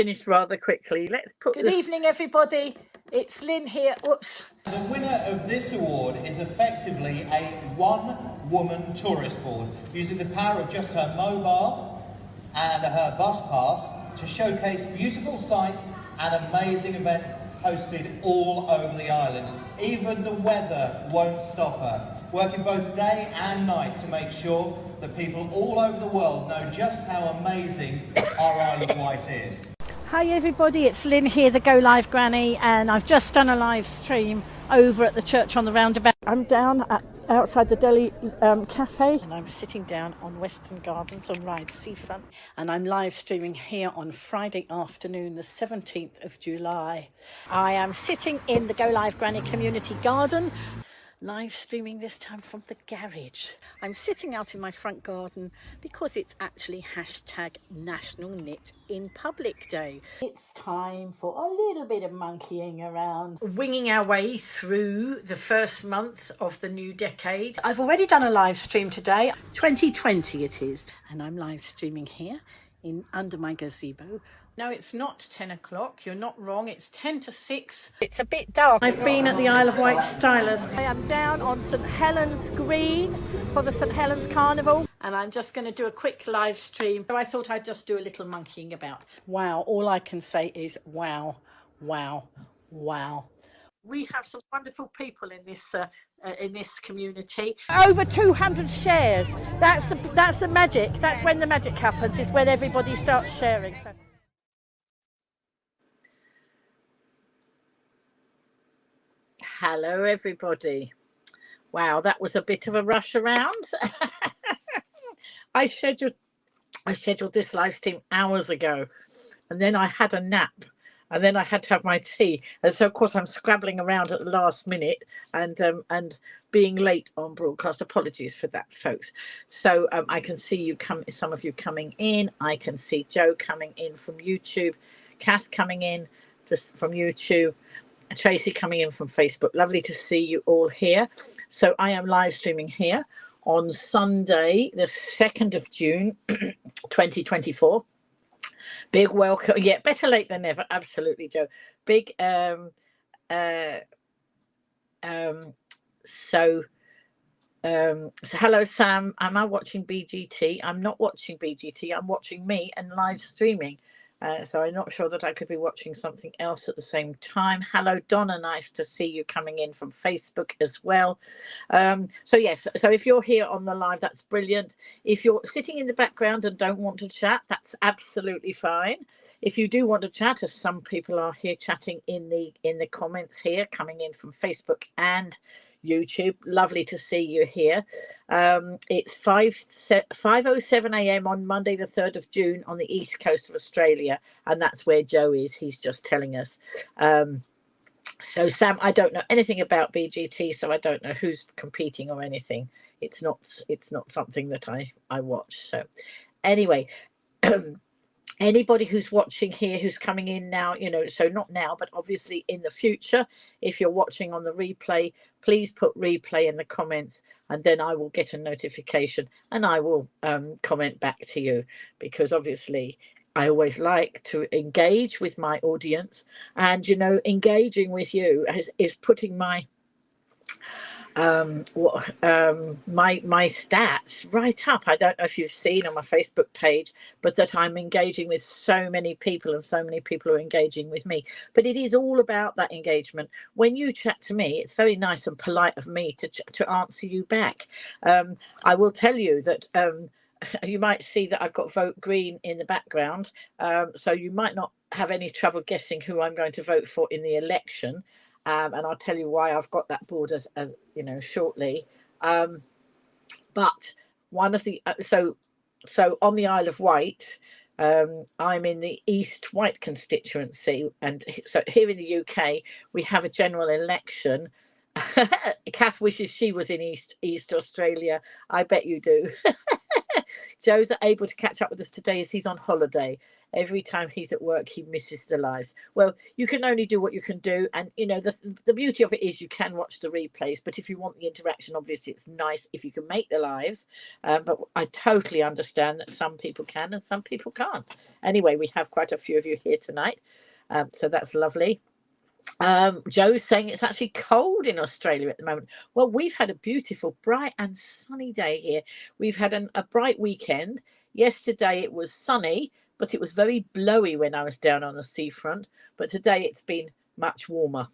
finished rather quickly. Let's put. Good evening, everybody. It's Lynn here. Whoops. The winner of this award is effectively a one-woman tourist board using the power of just her mobile and her bus pass to showcase beautiful sights and amazing events hosted all over the island. Even the weather won't stop her, working both day and night to make sure that people all over the world know just how amazing our Isle of Wight is. Hi everybody, it's Lynn here, the Go Live Granny, and I've just done a live stream over at the church on the roundabout. I'm down outside the Delhi cafe, and I'm sitting down on Western Gardens on Ryde Seafront, and I'm live streaming here on Friday afternoon, the 17th of July. I am sitting in the Go Live Granny community garden, live streaming this time from the garage. I'm sitting out in my front garden because it's actually hashtag National Knit in Public Day. It's time for a little bit of monkeying around, winging our way through the first month of the new decade. I've already done a live stream today, 2020 it is, and I'm live streaming here under my gazebo. No, it's not 10 o'clock. You're not wrong. It's 10 to 6. It's a bit dark. I've been at the Isle of Wight Stylers. I am down on St Helens Green for the St Helens Carnival, and I'm just going to do a quick live stream. So I thought I'd just do a little monkeying about. Wow, all I can say is wow, wow, wow. We have some wonderful people in this community. Over 200 shares. That's the magic. That's when the magic happens. Is when everybody starts sharing. So. Hello everybody. Wow, that was a bit of a rush around. I scheduled this live stream hours ago, and then I had a nap, and then I had to have my tea, and so of course I'm scrabbling around at the last minute and being late on broadcast. Apologies for that, folks. So I can see some of you coming in. I can see Joe coming in from YouTube, Kath coming in from YouTube, Tracy coming in from Facebook. Lovely to see you all here. So I am live streaming here on Sunday, the 2nd of June, 2024. Big welcome. Yeah, better late than never. Absolutely, Joe. Big so hello Sam. Am I watching BGT? I'm not watching BGT. I'm watching me and live streaming. So I'm not sure that I could be watching something else at the same time. Hello, Donna. Nice to see you coming in from Facebook as well. So yes, so if you're here on the live, that's brilliant. If you're sitting in the background and don't want to chat, that's absolutely fine. If you do want to chat, as some people are here chatting in the comments here, coming in from Facebook and YouTube, lovely to see you here. It's 5:07 a.m. on Monday the 3rd of June on the east coast of Australia, and that's where Joe is. He's just telling us. So Sam, I don't know anything about BGT, so I don't know who's competing or anything. It's not something that I watch. So anyway, anybody who's watching here, who's coming in now, so not now, but obviously in the future, if you're watching on the replay, please put replay in the comments, and then I will get a notification and I will comment back to you, because obviously I always like to engage with my audience, and engaging with you is putting my my stats right up. I don't know if you've seen on my Facebook page, but that I'm engaging with so many people, and so many people are engaging with me. But it is all about that engagement. When you chat to me, it's very nice and polite of me to answer you back. I will tell you that you might see that I've got Vote Green in the background, so you might not have any trouble guessing who I'm going to vote for in the election. And I'll tell you why I've got that board as shortly. But one of the so on the Isle of Wight, I'm in the East Wight constituency, and so here in the UK we have a general election. Kath wishes she was in East Australia. I bet you do. Joe's able to catch up with us today as he's on holiday. Every time he's at work, he misses the lives. Well, you can only do what you can do. And, you know, the beauty of it is you can watch the replays. But if you want the interaction, obviously, it's nice if you can make the lives. But I totally understand that some people can and some people can't. Anyway, we have quite a few of you here tonight. So that's lovely. Joe's saying it's actually cold in Australia at the moment. Well, we've had a beautiful, bright and sunny day here. We've had a bright weekend. Yesterday it was sunny, but it was very blowy when I was down on the seafront. But today it's been much warmer.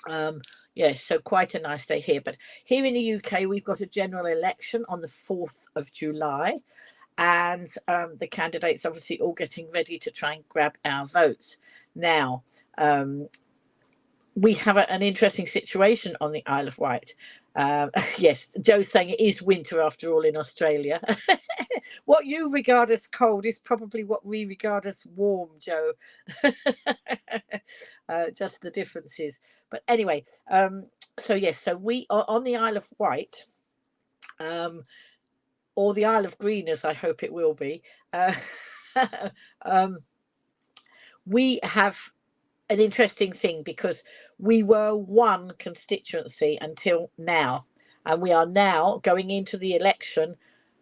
Yeah, so quite a nice day here. But here in the UK, we've got a general election on the 4th of July. And the candidates obviously all getting ready to try and grab our votes. Now, we have an interesting situation on the Isle of Wight. Yes, Joe's saying it is winter after all in Australia. What you regard as cold is probably what we regard as warm, Joe. Just the differences. But anyway, so yes, so we are on the Isle of Wight, or the Isle of Green, as I hope it will be. We have an interesting thing because we were one constituency until now, and we are now going into the election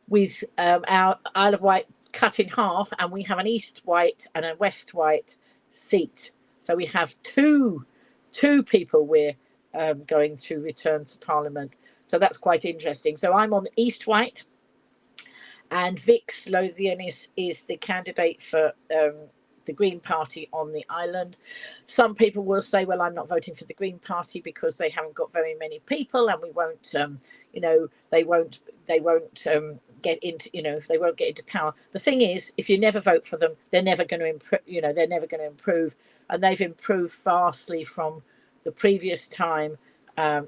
with our Isle of Wight cut in half, and we have an East Wight and a West Wight seat. So we have two people we're going to return to Parliament. So that's quite interesting. So I'm on the East Wight, and Vix Lothian is the candidate for the Green Party on the island. Some people will say, well, I'm not voting for the Green Party because they haven't got very many people, and we won't, you know, they won't get into, you know, they won't get into power. The thing is, if you never vote for them, they're never going to improve, you know, they're never going to improve, and they've improved vastly from the previous time,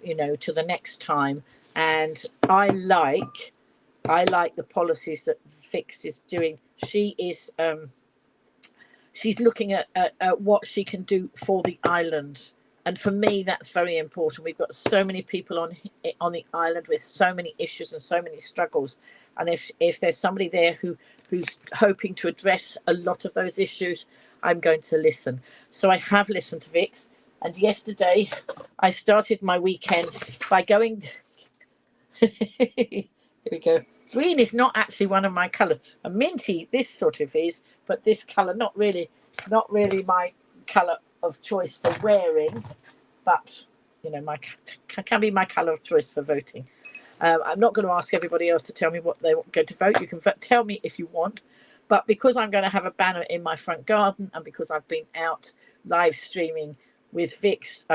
you know, to the next time. And I like the policies that Vix is doing. She is she's looking at what she can do for the island, and for me that's very important. We've got so many people on the island with so many issues and so many struggles, and if there's somebody there who's hoping to address a lot of those issues, I'm going to listen. So I have listened to Vix, and yesterday I started my weekend by going here we go. Green is not actually one of my colours. A minty, this sort of is, but this colour not really my colour of choice for wearing, but you know, can be my colour of choice for voting. I'm not going to ask everybody else to tell me what they're going to vote. You can tell me if you want, but because I'm going to have a banner in my front garden, and because I've been out live streaming with Vix,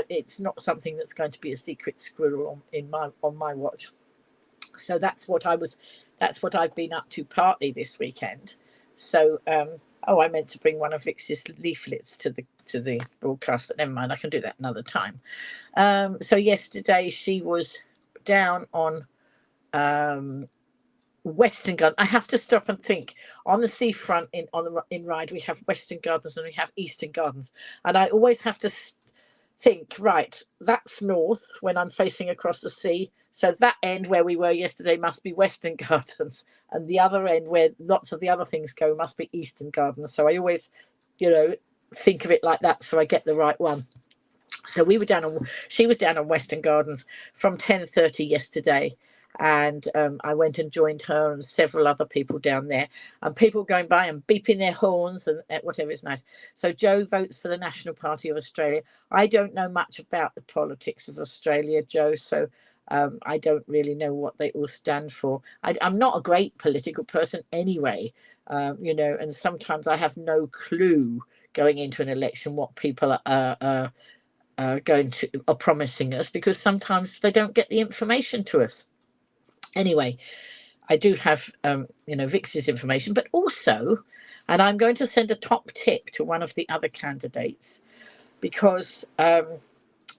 it's not something that's going to be a secret squirrel on my watch. So that's what I've been up to partly this weekend. So I meant to bring one of Vix's leaflets to the broadcast, but never mind, I can do that another time. So yesterday she was down on Western Gardens. I have to stop and think. On the seafront in Ryde, we have Western Gardens and we have Eastern Gardens, and I always have to think, right, that's north when I'm facing across the sea. So that end where we were yesterday must be Western Gardens, and the other end where lots of the other things go must be Eastern Gardens. So I always, you know, think of it like that so I get the right one. So she was down on Western Gardens from 10:30 yesterday, and I went and joined her and several other people down there, and people going by and beeping their horns and whatever. It's nice. So Joe votes for the National Party of Australia. I don't know much about the politics of Australia, Joe, so I don't really know what they all stand for. I'm not a great political person anyway, you know, and sometimes I have no clue going into an election what people are promising us, because sometimes they don't get the information to us. Anyway, I do have you know, Vix's information, but also, and I'm going to send a top tip to one of the other candidates, because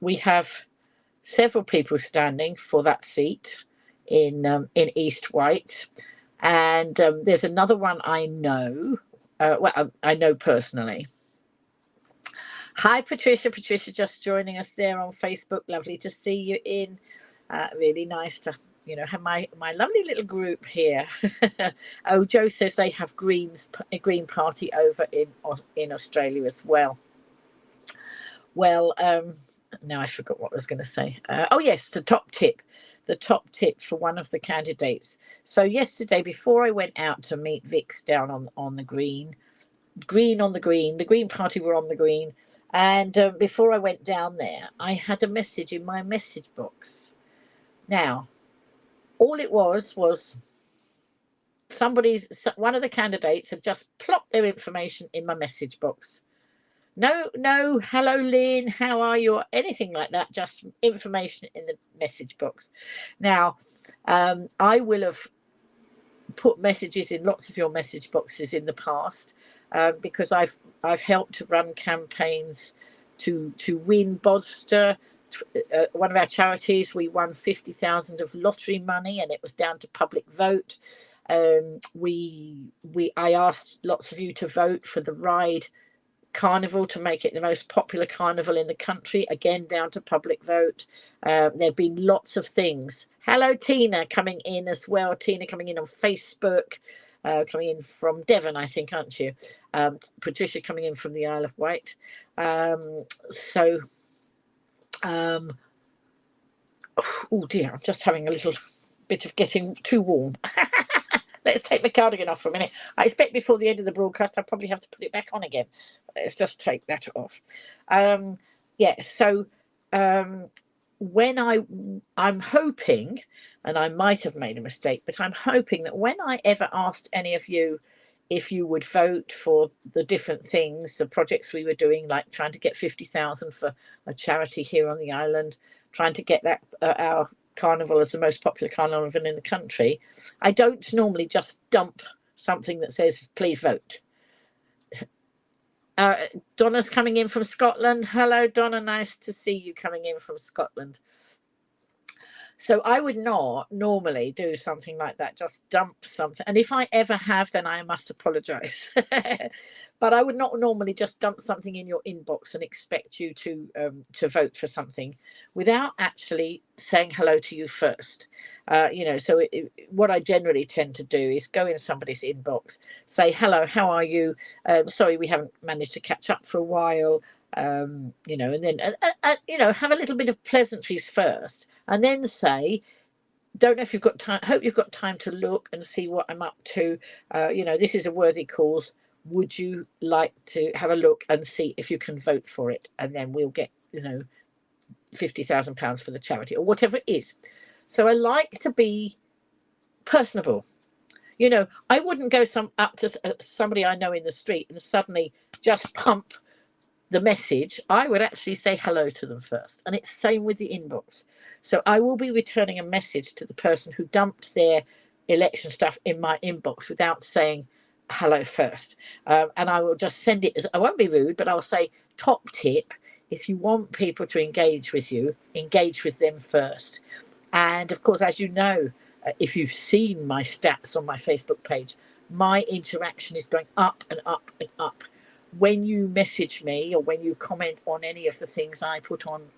we have several people standing for that seat in East Wight, and there's another one I know. I know personally. Hi, Patricia. Patricia just joining us there on Facebook. Lovely to see you in. Really nice to, have my lovely little group here. Oh, Joe says they have a Green Party over in Australia as well. Well, now I forgot what I was going to say. Oh yes, the top tip for one of the candidates. So yesterday, before I went out to meet Vix down on the green on the Green Party were on the green, and before I went down there, I had a message in my message box. Now, all it was one of the candidates had just plopped their information in my message box. No, hello Lynn, how are you, or anything like that, just information in the message box. Now, I will have put messages in lots of your message boxes in the past, because I've helped to run campaigns to win Bodster, one of our charities. We won 50,000 of lottery money, and it was down to public vote. I asked lots of you to vote for the Ride Carnival to make it the most popular carnival in the country, again down to public vote. There have been lots of things. Hello Tina, coming in as well. Tina coming in on Facebook, coming in from Devon, I think, aren't you? Patricia coming in from the Isle of Wight. Oh dear, I'm just having a little bit of getting too warm. Let's take my cardigan off for a minute. I expect before the end of the broadcast I'll probably have to put it back on again. Let's just take that off. When I'm hoping, and I might have made a mistake, but I'm hoping that when I ever asked any of you if you would vote for the different things, the projects we were doing, like trying to get 50,000 for a charity here on the island, trying to get that our carnival as the most popular carnival in the country, I don't normally just dump something that says please vote. Donna's coming in from Scotland. Hello Donna, nice to see you coming in from Scotland. So I would not normally do something like that, just dump something. And if I ever have, then I must apologise. But I would not normally just dump something in your inbox and expect you to vote for something without actually saying hello to you first. So what I generally tend to do is go in somebody's inbox, say, hello, how are you? Sorry, we haven't managed to catch up for a while. And then have a little bit of pleasantries first, and then say, don't know if you've got time, hope you've got time to look and see what I'm up to. This is a worthy cause. Would you like to have a look and see if you can vote for it? And then we'll get £50,000 for the charity or whatever it is. So I like to be personable. I wouldn't go up to somebody I know in the street and suddenly just pump the message. I would actually say hello to them first, and it's same with the inbox. So I will be returning a message to the person who dumped their election stuff in my inbox without saying hello first, and I will just send it I won't be rude, but I'll say, top tip, if you want people to engage with you, engage with them first. And of course, as you know, if you've seen my stats on my Facebook page, my interaction is going up and up and up. When you message me or when you comment on any of the things I put on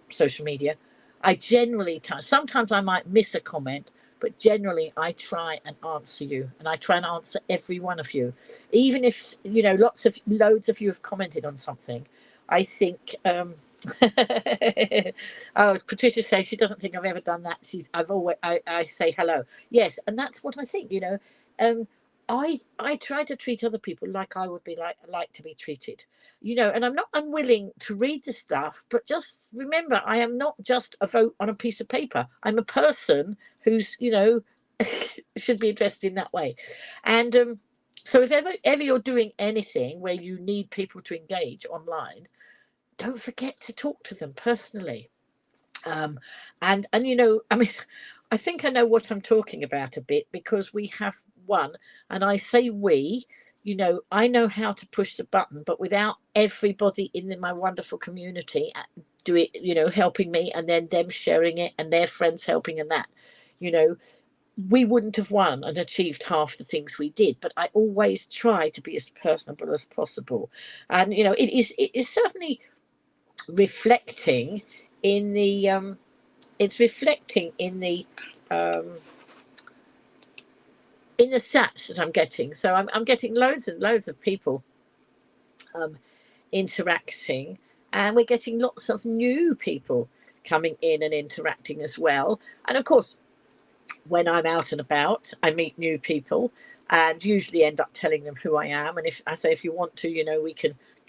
social media, I generally sometimes I might miss a comment, but generally I try and answer you, and I try and answer every one of you, even if loads of you have commented on something. I think Patricia says she doesn't think I've ever done that. I say hello. Yes, and that's what I think. I try to treat other people like I would be like to be treated, and I'm not unwilling to read the stuff, but just remember, I am not just a vote on a piece of paper. I'm a person who's, should be addressed in that way. And so if ever you're doing anything where you need people to engage online, don't forget to talk to them personally. And I think I know what I'm talking about a bit, because we have one, and I say we, I know how to push the button, but without everybody in my wonderful community do it, helping me, and then them sharing it and their friends helping, and that, we wouldn't have won and achieved half the things we did. But I always try to be as personable as possible. And, it is certainly reflecting in the it's reflecting in the stats that I'm getting. So I'm getting loads and loads of people interacting, and we're getting lots of new people coming in and interacting as well. And of course, when I'm out and about, I meet new people and usually end up telling them who I am. And if I say, if you want to,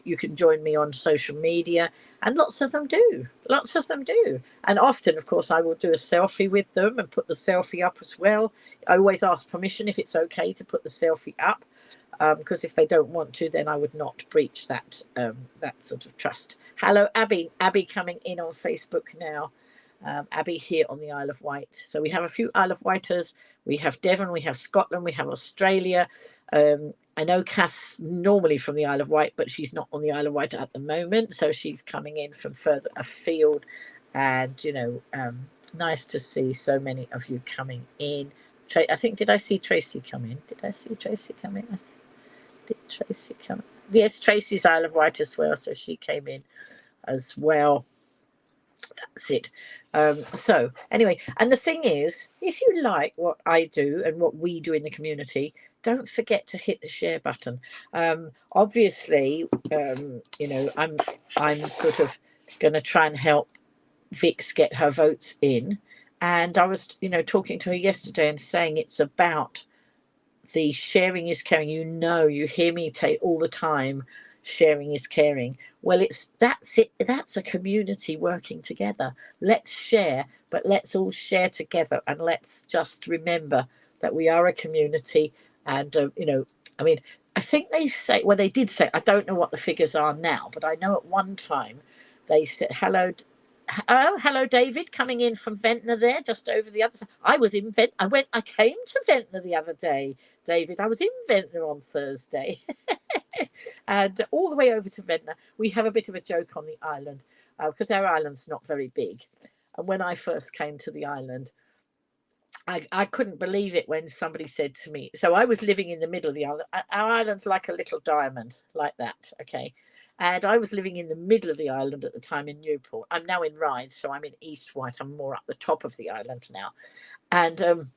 you can join me on social media. And lots of them do. Lots of them do. And often, of course, I will do a selfie with them and put the selfie up as well. I always ask permission if it's okay to put the selfie up. Because if they don't want to, then I would not breach that sort of trust. Hello, Abby. Abby coming in on Facebook now. Abby here on the Isle of Wight. So we have a few Isle of Wighters. We have Devon, we have Scotland, we have Australia. I know Cass normally from the Isle of Wight, but she's not on the Isle of Wight at the moment. So she's coming in from further afield. And, nice to see so many of you coming in. I think, did I see Tracy come in? Did Tracy come in? Yes, Tracy's Isle of Wight as well. So she came in as well. That's it. So anyway, and the thing is, if you like what I do and what we do in the community, don't forget to hit the share button. Obviously, I'm sort of going to try and help Vix get her votes in. And I was, talking to her yesterday and saying it's about the sharing is caring. You hear me say all the time, sharing is caring. Well, that's it. That's a community working together. Let's share, but let's all share together, and let's just remember that we are a community. And I think they say, well, they did say, I don't know what the figures are now, but I know at one time they said hello. Oh, hello, David, coming in from Ventnor there, just over the other side. I came to Ventnor the other day, David. I was in Ventnor on Thursday. And all the way over to Ventnor, we have a bit of a joke on the island because our island's not very big. And when I first came to the island, I couldn't believe it when somebody said to me, so I was living in the middle of the island. Our island's like a little diamond, like that, okay? And I was living in the middle of the island at the time in Newport. I'm now in Ryde, so I'm in East Wight. I'm more up the top of the island now. And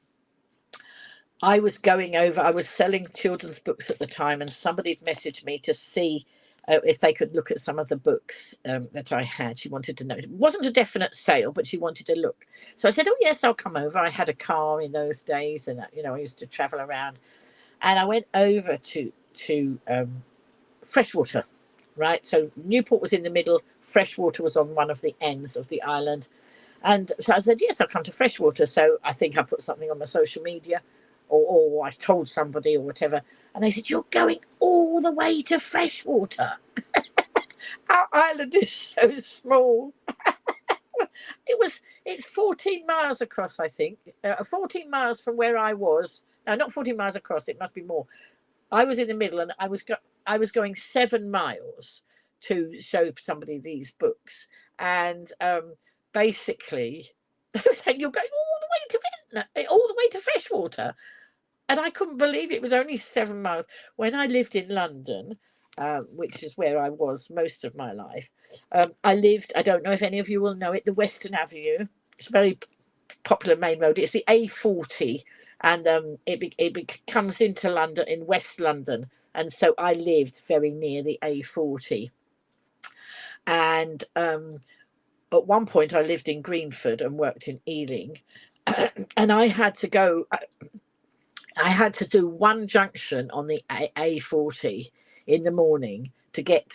I was going over, I was selling children's books at the time, and somebody had messaged me to see if they could look at some of the books that I had. She wanted to know. It wasn't a definite sale, but she wanted to look. So I said, oh, yes, I'll come over. I had a car in those days, and, I used to travel around. And I went over to Freshwater, right? So Newport was in the middle. Freshwater was on one of the ends of the island. And so I said, yes, I'll come to Freshwater. So I think I put something on my social media, or I told somebody or whatever. And they said, you're going all the way to Freshwater. Our island is so small. It's 14 miles across, I think. 14 miles from where I was. No, not 14 miles across. It must be more. I was in the middle, and I was going 7 miles to show somebody these books. And basically, they were saying, you're going all the way to Ventnor, all the way to Freshwater. And I couldn't believe it was only 7 miles. When I lived in London, which is where I was most of my life, I don't know if any of you will know it, the Western Avenue. It's a very popular main road. It's the A40, and it comes into London in West London. And so I lived very near the A40. And at one point I lived in Greenford and worked in Ealing. And I had to go... I had to do one junction on the A40 in the morning to get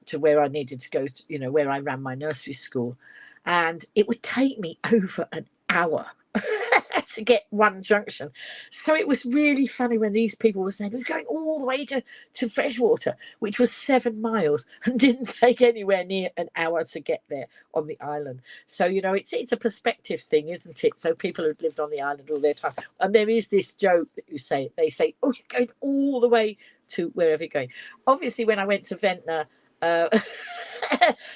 to where I needed to go, where I ran my nursery school. And it would take me over an hour to get one junction. So it was really funny when these people were saying, we're going all the way to Freshwater, which was 7 miles and didn't take anywhere near an hour to get there on the island. So, it's a perspective thing, isn't it? So people who've lived on the island all their time. And there is this joke that they say, oh, you're going all the way to wherever you're going. Obviously, when I went to Ventnor,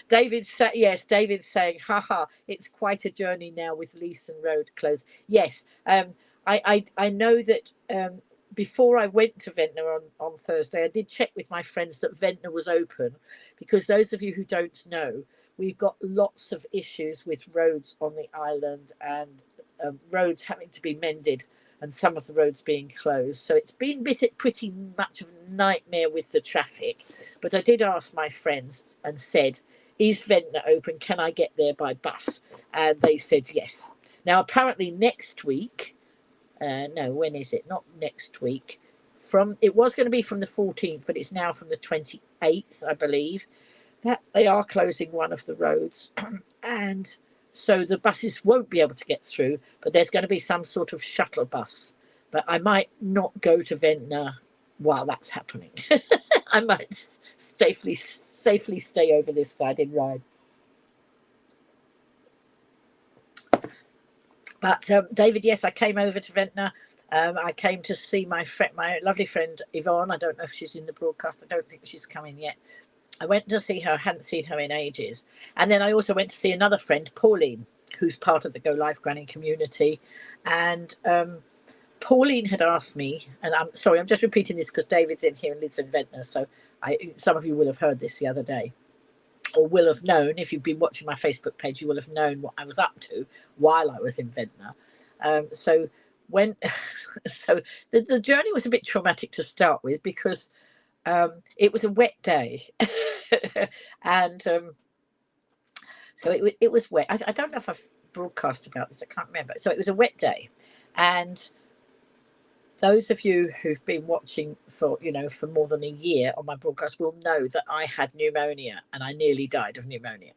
David's saying, haha, it's quite a journey now with Leeson Road closed. Yes, I know that before I went to Ventnor on Thursday, I did check with my friends that Ventnor was open, because those of you who don't know, we've got lots of issues with roads on the island, and roads having to be mended and some of the roads being closed. So it's been pretty much of a nightmare with the traffic. But I did ask my friends and said, is Ventnor open? Can I get there by bus? And they said yes. Now, apparently next week, no, when is it? Not next week. It was going to be from the 14th, but it's now from the 28th, I believe, that they are closing one of the roads. And so the buses won't be able to get through, but there's going to be some sort of shuttle bus. But I might not go to Ventnor while that's happening. I might safely stay over this side in Ryde. But David, yes, I came over to Ventnor. I came to see my lovely friend Yvonne. I don't know if she's in the broadcast. I don't think she's coming yet. I went to see her, hadn't seen her in ages. And then I also went to see another friend, Pauline, who's part of the Go Live Granny community. And Pauline had asked me, and I'm sorry, I'm just repeating this because David's in here and lives in Ventnor. So some of you will have heard this the other day, or will have known. If you've been watching my Facebook page, you will have known what I was up to while I was in Ventnor. So the journey was a bit traumatic to start with, because it was a wet day. And so it was wet. I don't know if I've broadcast about this, I can't remember. So it was a wet day, and those of you who've been watching for more than a year on my broadcast will know that I had pneumonia, and I nearly died of pneumonia.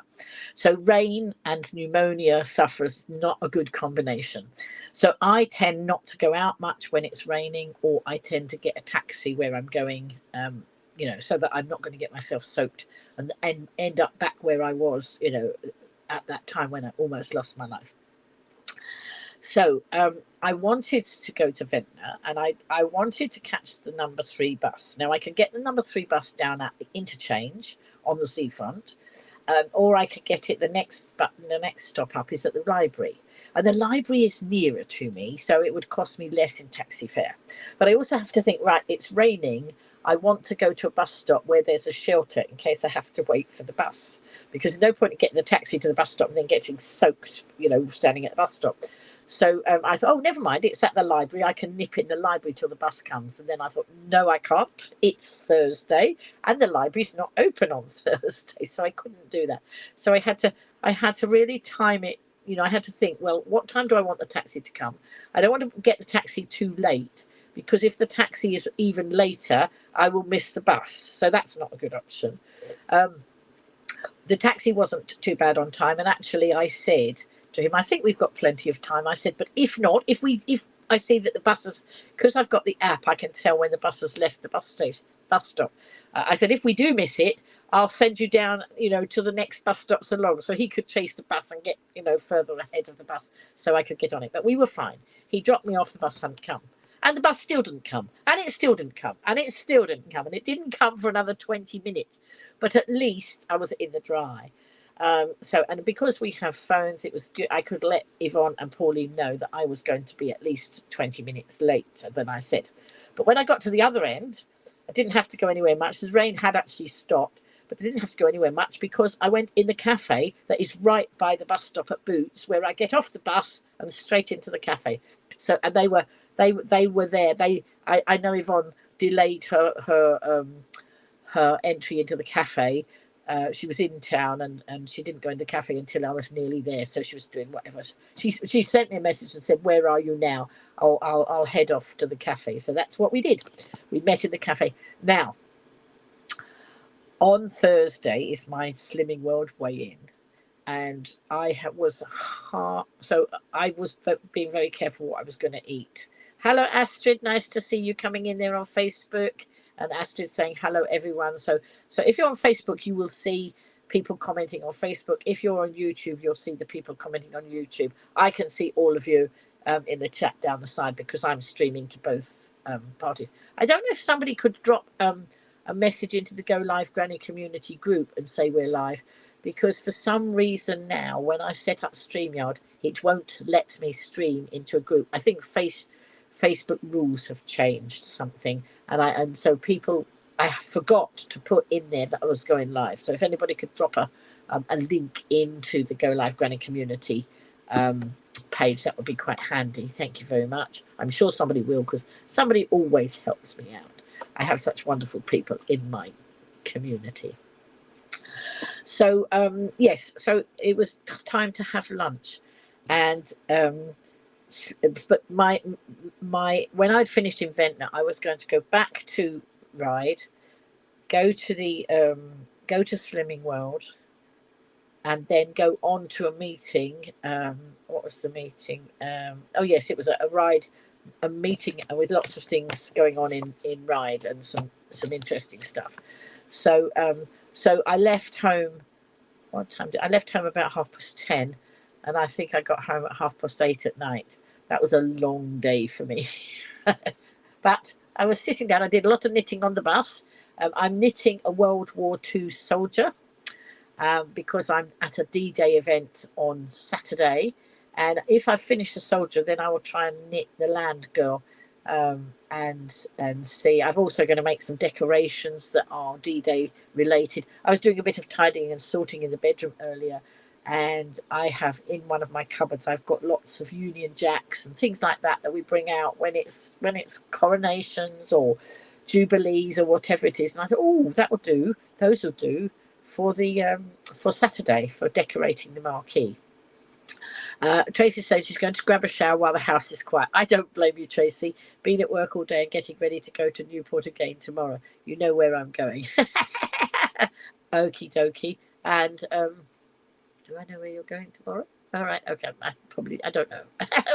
So rain and pneumonia suffers not a good combination. So I tend not to go out much when it's raining, or I tend to get a taxi where I'm going, so that I'm not going to get myself soaked and end up back where I was, at that time when I almost lost my life. So I wanted to go to Ventnor, and I wanted to catch the number 3 bus. Now I can get the number 3 bus down at the interchange on the seafront, or I could get it the next stop up is at the library. And the library is nearer to me, so it would cost me less in taxi fare. But I also have to think, right, it's raining. I want to go to a bus stop where there's a shelter in case I have to wait for the bus, because there's no point in getting the taxi to the bus stop and then getting soaked, standing at the bus stop. So I thought, oh, never mind, it's at the library. I can nip in the library till the bus comes. And then I thought, no, I can't. It's Thursday and the library's not open on Thursday. So I couldn't do that. So I had to really time it. I had to think, well, what time do I want the taxi to come? I don't want to get the taxi too late, because if the taxi is even later, I will miss the bus. So that's not a good option. The taxi wasn't too bad on time. And actually I said to him, I think we've got plenty of time. I said, but if not, if I see that the buses, because I've got the app, I can tell when the bus has left the bus stop. I said, if we do miss it, I'll send you down, to the next bus stops along. So he could chase the bus and get, further ahead of the bus so I could get on it. But we were fine. He dropped me off, the bus hadn't come. And the bus still didn't come. And it still didn't come. And it still didn't come. And it didn't come for another 20 minutes. But at least I was in the dry. And because we have phones, it was good. I could let Yvonne and Pauline know that I was going to be at least 20 minutes later than I said. But when I got to the other end, I didn't have to go anywhere much. The rain had actually stopped, but I didn't have to go anywhere much, because I went in the cafe that is right by the bus stop at Boots, where I get off the bus and straight into the cafe. So, and they were there. I know Yvonne delayed her entry into the cafe. She was in town, and she didn't go in the cafe until I was nearly there. So she was doing whatever. She sent me a message and said, "Where are you now? I'll head off to the cafe." So that's what we did. We met in the cafe. Now, on Thursday is my Slimming World weigh-in, and I was being very careful what I was going to eat. Hello, Astrid. Nice to see you coming in there on Facebook. And Astrid saying hello, everyone. So if you're on Facebook, you will see people commenting on Facebook. If you're on YouTube, you'll see the people commenting on YouTube. I can see all of you in the chat down the side, because I'm streaming to both parties. I don't know if somebody could drop a message into the Go Live Granny community group and say we're live, because for some reason now, when I set up StreamYard, it won't let me stream into a group. I think Facebook rules have changed something, and so people, I forgot to put in there that I was going live. So if anybody could drop a link into the Go Live Granny community page, that would be quite handy. Thank you very much. I'm sure somebody will, because somebody always helps me out. I have such wonderful people in my community. So yes, so it was time to have lunch, and but my when I'd finished in Ventnor, I was going to go back to Ryde, go to the go to Slimming World, and then go on to a meeting. What was the meeting? Oh yes, it was a Ryde, a meeting with lots of things going on in Ryde, and some interesting stuff. So so I left home. What time did I left home? About 10:30, and I think I got home at 8:30 at night. That was a long day for me. But I was sitting down. I did a lot of knitting on the bus. I'm knitting a World War II soldier, because I'm at a D-Day event on Saturday. And if I finish the soldier, then I will try and knit the land girl, and see. I've also going to make some decorations that are D-Day related. I was doing a bit of tidying and sorting in the bedroom earlier, and I have in one of my cupboards, I've got lots of Union Jacks and things like that we bring out when it's coronations or jubilees or whatever it is. And I thought, oh, that will do. Those will do for the for Saturday, for decorating the marquee. Tracy says she's going to grab a shower while the house is quiet. I don't blame you, Tracy. Been at work all day and getting ready to go to Newport again tomorrow. You know where I'm going. Okie dokie. And do I know where you're going tomorrow? All right. Okay. I don't know.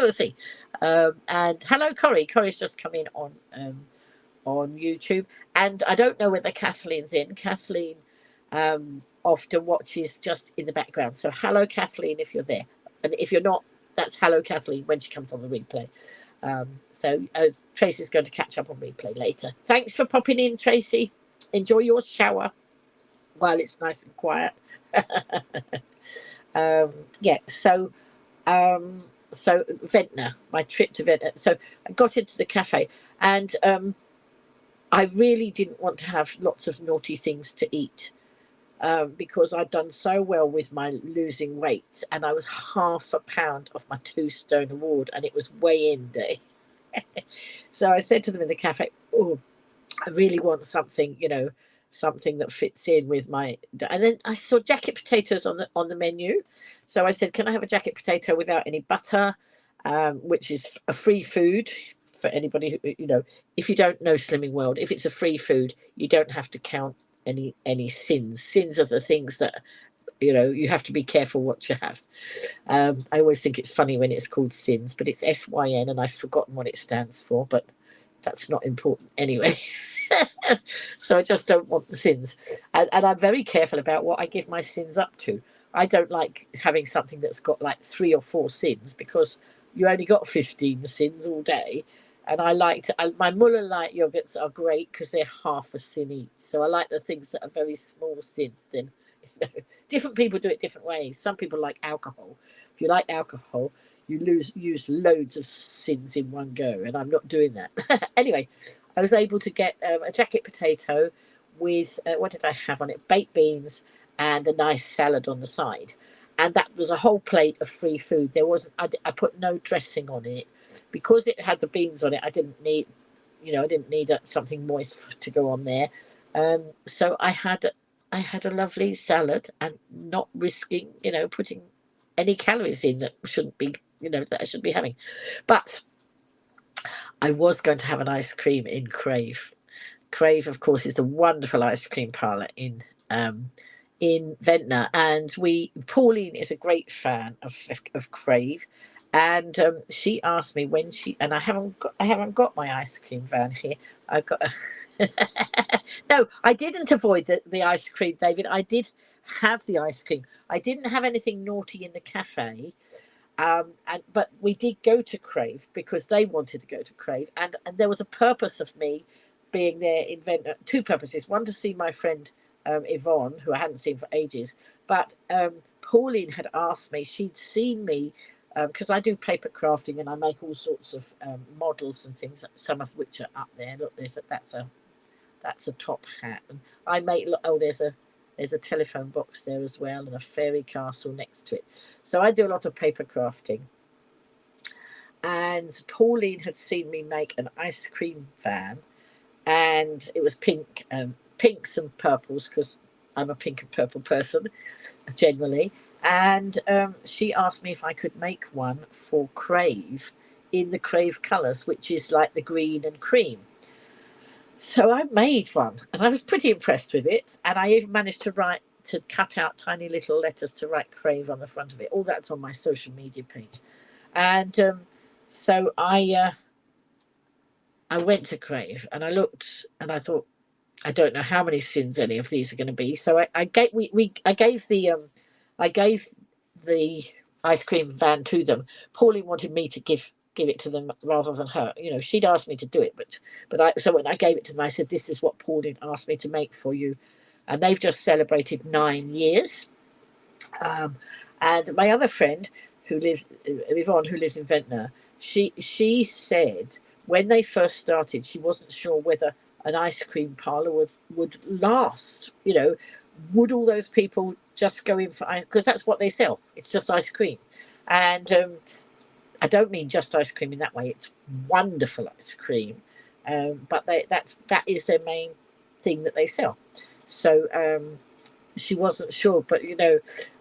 We'll see. And hello, Corrie. Corrie's just come in on YouTube, and I don't know whether Kathleen's in. Kathleen often watches just in the background. So hello, Kathleen, if you're there. And if you're not, that's hello, Kathleen, when she comes on the replay. So Tracy's going to catch up on replay later. Thanks for popping in, Tracy. Enjoy your shower while it's nice and quiet. Yeah, so Ventnor, my trip to Ventnor. So I got into the cafe, and I really didn't want to have lots of naughty things to eat, because I'd done so well with my losing weight, and I was 1/2 pound off my 2-stone award, and it was weigh-in day. So I said to them in the cafe, oh, I really want something, something that fits in with my. And then I saw jacket potatoes on the menu, so I said, can I have a jacket potato without any butter, which is a free food for anybody who, if you don't know Slimming World, if it's a free food, you don't have to count any sins. Sins are the things that you have to be careful what you have. I always think it's funny when it's called sins, but it's SYN, and I've forgotten what it stands for, but that's not important anyway. So I just don't want the sins, and I'm very careful about what I give my sins up to. I don't like having something that's got like 3 or 4 sins, because you only got 15 sins all day. And I like my Muller light yogurts are great because they're 1/2 a sin each. So I like the things that are very small sins. Then different people do it different ways. Some people like alcohol. If you like alcohol, you use loads of sins in one go, and I'm not doing that. Anyway, I was able to get a jacket potato with what did I have on it? Baked beans and a nice salad on the side, and that was a whole plate of free food. There wasn't. I put no dressing on it because it had the beans on it. I didn't need, something moist to go on there. So I had a lovely salad, and not risking, putting any calories in that shouldn't be, that I should be having. But I was going to have an ice cream in Crave. Crave, of course, is the wonderful ice cream parlour in Ventnor, and Pauline is a great fan of Crave, and she asked me when and I haven't got my ice cream van here. I've got no, I didn't avoid the ice cream, David. I did have the ice cream. I didn't have anything naughty in the cafe. But we did go to Crave because they wanted to go to Crave, and there was a purpose of me being there in Ventnor. 2 purposes: one, to see my friend Yvonne, who I hadn't seen for ages, but Pauline had asked me. She'd seen me because I do paper crafting, and I make all sorts of models and things, some of which are up there. Look, that's That's a top hat. And I make, oh, there's a telephone box there as well, and a fairy castle next to it. So I do a lot of paper crafting. And Pauline had seen me make an ice cream van, and it was pink, pinks and purples, because I'm a pink and purple person generally. And she asked me if I could make one for Crave in the Crave colours, which is like the green and cream. So I made one, and I was pretty impressed with it. And I even managed to cut out tiny little letters to write Crave on the front of it. All that's on my social media page. And so I went to Crave, and I looked, and I thought, I don't know how many sins any of these are going to be. So I gave the ice cream van to them. Pauline wanted me to give it to them rather than her. You know, she'd asked me to do it, so when I gave it to them, I said, "This is what Pauline asked me to make for you," and they've just celebrated 9 years. And my other friend, Yvonne, who lives in Ventnor, she said when they first started, she wasn't sure whether an ice cream parlour would last. You know, would all those people just go in for, because that's what they sell. It's just ice cream. And I don't mean just ice cream in that way. It's wonderful ice cream. But that is their main thing that they sell. So she wasn't sure, but you know,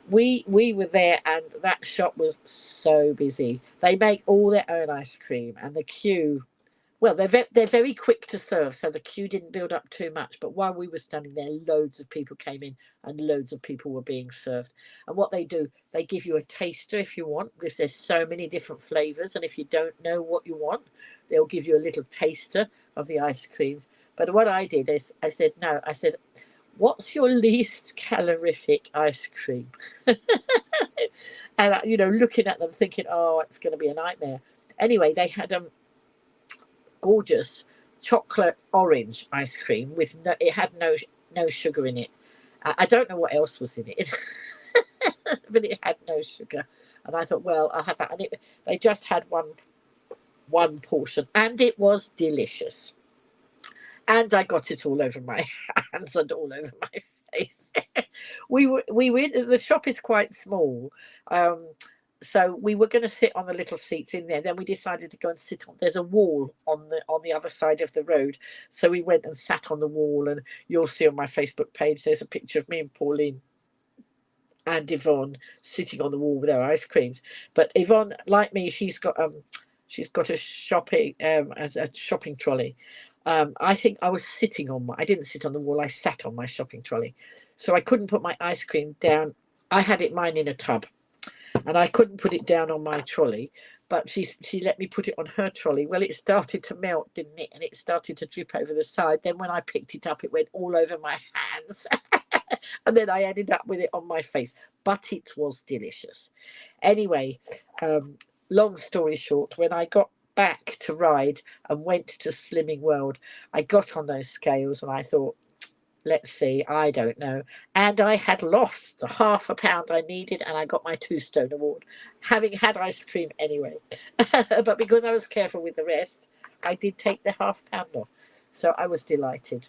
we were there, and that shop was so busy. They make all their own ice cream, and the queue, well, they're very quick to serve, so the queue didn't build up too much. But while we were standing there, loads of people came in, and loads of people were being served. And what they do, they give you a taster if you want, because there's so many different flavors. And if you don't know what you want, they'll give you a little taster of the ice creams. But what I did is I said, no, I said, what's your least calorific ice cream? And, you know, looking at them thinking, oh, it's going to be a nightmare. Anyway, they had gorgeous chocolate orange ice cream with it had no sugar in it. I don't know what else was in it, but it had no sugar. And I thought, well, I'll have that. And they just had one portion, and it was delicious. And I got it all over my hands and all over my face. we were the shop is quite small, so we were going to sit on the little seats in there. Then we decided to go and sit on. There's a wall on the other side of the road, so we went and sat on the wall. And you'll see on my Facebook page, there's a picture of me and Pauline and Yvonne sitting on the wall with our ice creams. But Yvonne, like me, she's got a shopping trolley. I think I was sitting on I didn't sit on the wall, I sat on my shopping trolley. So I couldn't put my ice cream down. I had mine in a tub, and I couldn't put it down on my trolley, but she let me put it on her trolley. Well, it started to melt, didn't it? And it started to drip over the side. Then when I picked it up, it went all over my hands. And then I ended up with it on my face. But it was delicious. Anyway, long story short, when I got back to ride and went to Slimming World, I got on those scales and I thought, let's see, I don't know. And I had lost the half a pound I needed, and I got my 2 stone award, having had ice cream anyway. But because I was careful with the rest, I did take the half pound off. So I was delighted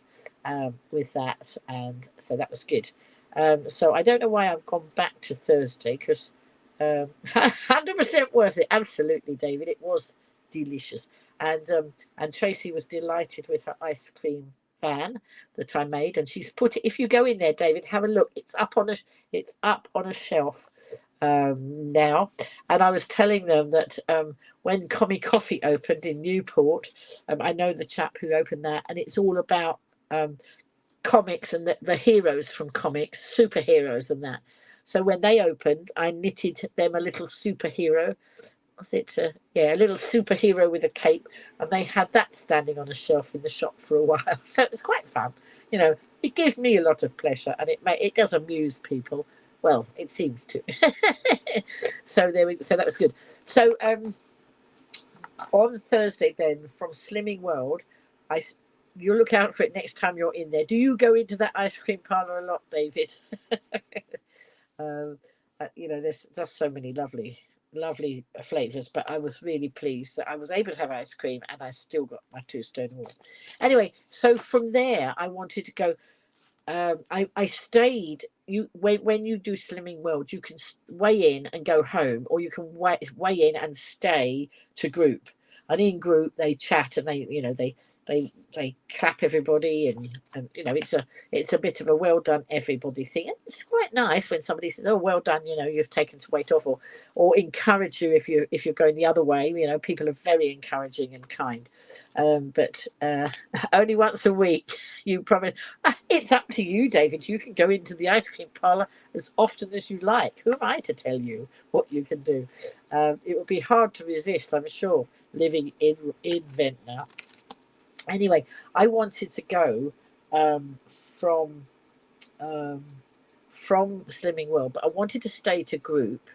with that, and so that was good. So I don't know why I've gone back to Thursday, because 100% worth it. Absolutely, David. It was delicious. And Tracy was delighted with her ice cream van that I made, and she's put it, if you go in there, David, have a look, it's up on a shelf now. And I was telling them that when Commie Coffee opened in Newport, I know the chap who opened that, and it's all about comics and the heroes from comics, superheroes and that. So when they opened, I knitted them a little superhero. Was it a little superhero with a cape, and they had that standing on a shelf in the shop for a while. So it was quite fun. You know, it gives me a lot of pleasure, and it does amuse people. Well, it seems to. So that was good. So on Thursday then, from Slimming World, you'll look out for it next time you're in there. Do you go into that ice cream parlour a lot, David? You know, there's just so many lovely lovely flavours, but I was really pleased that I was able to have ice cream and I still got my 2 stone wall. Anyway, so from there I wanted to go. I stayed. You when you do Slimming World, you can weigh in and go home, or you can weigh in and stay to group. And in group, they chat and they clap everybody, and it's a bit of a well done everybody thing. And it's quite nice when somebody says, "Oh, well done," you've taken some weight off, or encourage you if you're going the other way. People are very encouraging and kind. But only once a week, you probably. It's up to you, David. You can go into the ice cream parlour as often as you like. Who am I to tell you what you can do? It would be hard to resist, I'm sure, living in Ventnor. Anyway, I wanted to go from Slimming World, but I wanted to stay to group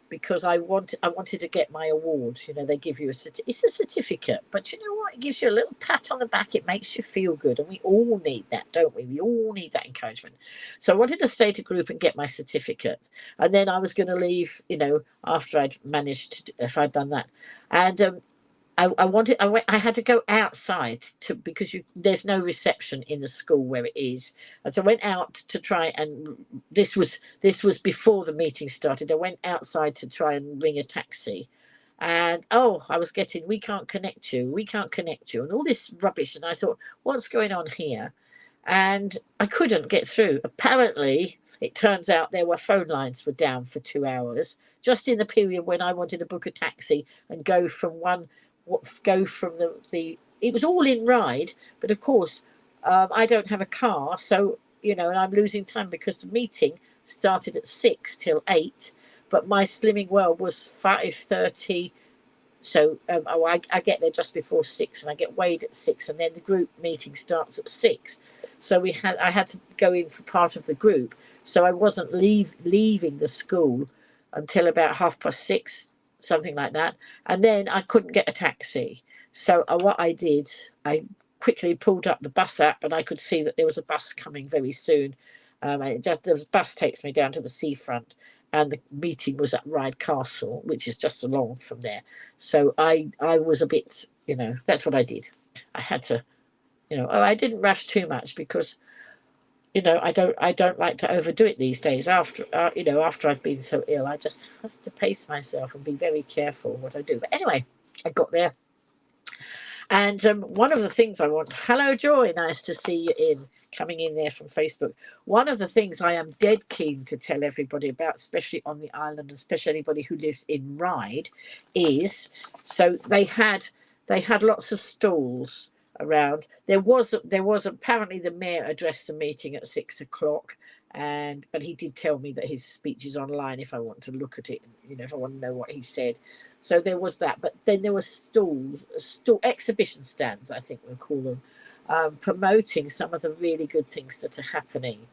because I wanted to get my award. They give you it's a certificate, but you know what? It gives you a little pat on the back. It makes you feel good, and we all need that, don't we? We all need that encouragement. So I wanted to stay to group and get my certificate, and then I was going to leave. After I'd managed, if I'd done that, and I had to go outside because there's no reception in the school where it is, and so I went out to try, and this was before the meeting started. I went outside to try and ring a taxi, and I was getting, we can't connect you, and all this rubbish, and I thought, what's going on here? And I couldn't get through. Apparently, it turns out there were phone lines were down for 2 hours, just in the period when I wanted to book a taxi and go from the it was all in Ride, but of course I don't have a car, so and I'm losing time because the meeting started at 6 till 8, but my Slimming World was 5:30. So I get there just before 6, and I get weighed at 6, and then the group meeting starts at 6. So I had to go in for part of the group, so I wasn't leaving the school until about 6:30, something like that. And then I couldn't get a taxi. So what I did, I quickly pulled up the bus app, and I could see that there was a bus coming very soon. And the bus takes me down to the seafront, and the meeting was at Ryde Castle, which is just along from there. So I was a bit, that's what I did. I had to, I didn't rush too much because, I don't like to overdo it these days. After I've been so ill, I just have to pace myself and be very careful what I do. But anyway, I got there. And one of the things I want, hello Joy, nice to see you coming in there from Facebook. One of the things I am dead keen to tell everybody about, especially on the island, especially anybody who lives in Ryde, is so they had lots of stalls around. There was apparently the mayor addressed the meeting at 6 o'clock, but he did tell me that his speech is online if I want to look at it, if I want to know what he said. So there was that, but then there were exhibition stands, I think we'll call them, promoting some of the really good things that are happening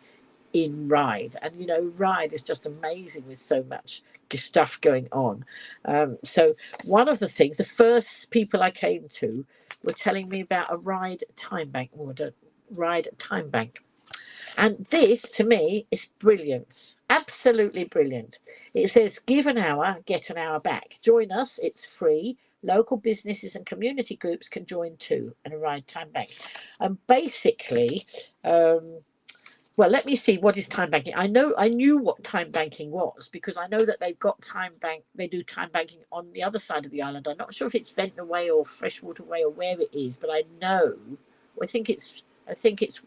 in Ryde. And Ryde is just amazing with so much stuff going on. So one of the things, the first people I came to were telling me about a Ryde time bank order, Ryde time bank. And this, to me, is brilliant. Absolutely brilliant. It says, give an hour, get an hour back. Join us. It's free. Local businesses and community groups can join too, and a Ryde time bank. And basically, well, let me see, what is time banking? I knew what time banking was because I know that they've got they do time banking on the other side of the island. I'm not sure if it's Ventnor Way or Freshwater Way or where it is, but I think it's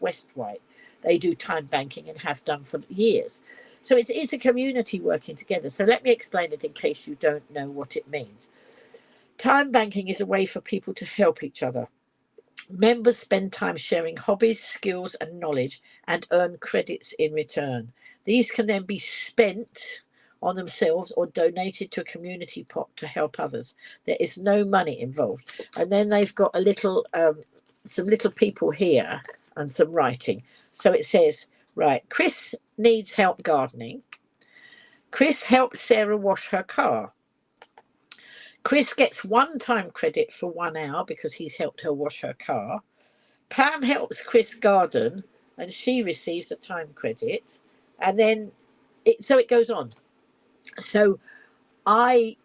West Wight. They do time banking and have done for years. So it's a community working together. So let me explain it in case you don't know what it means. Time banking is a way for people to help each other. Members spend time sharing hobbies, skills, and knowledge and earn credits in return. These can then be spent on themselves or donated to a community pot to help others. There is no money involved. And then they've got some little people here and some writing. So it says, right, Chris needs help gardening. Chris helped Sarah wash her car. Chris gets one-time credit for 1 hour because he's helped her wash her car. Pam helps Chris garden and she receives a time credit. And then it goes on. So I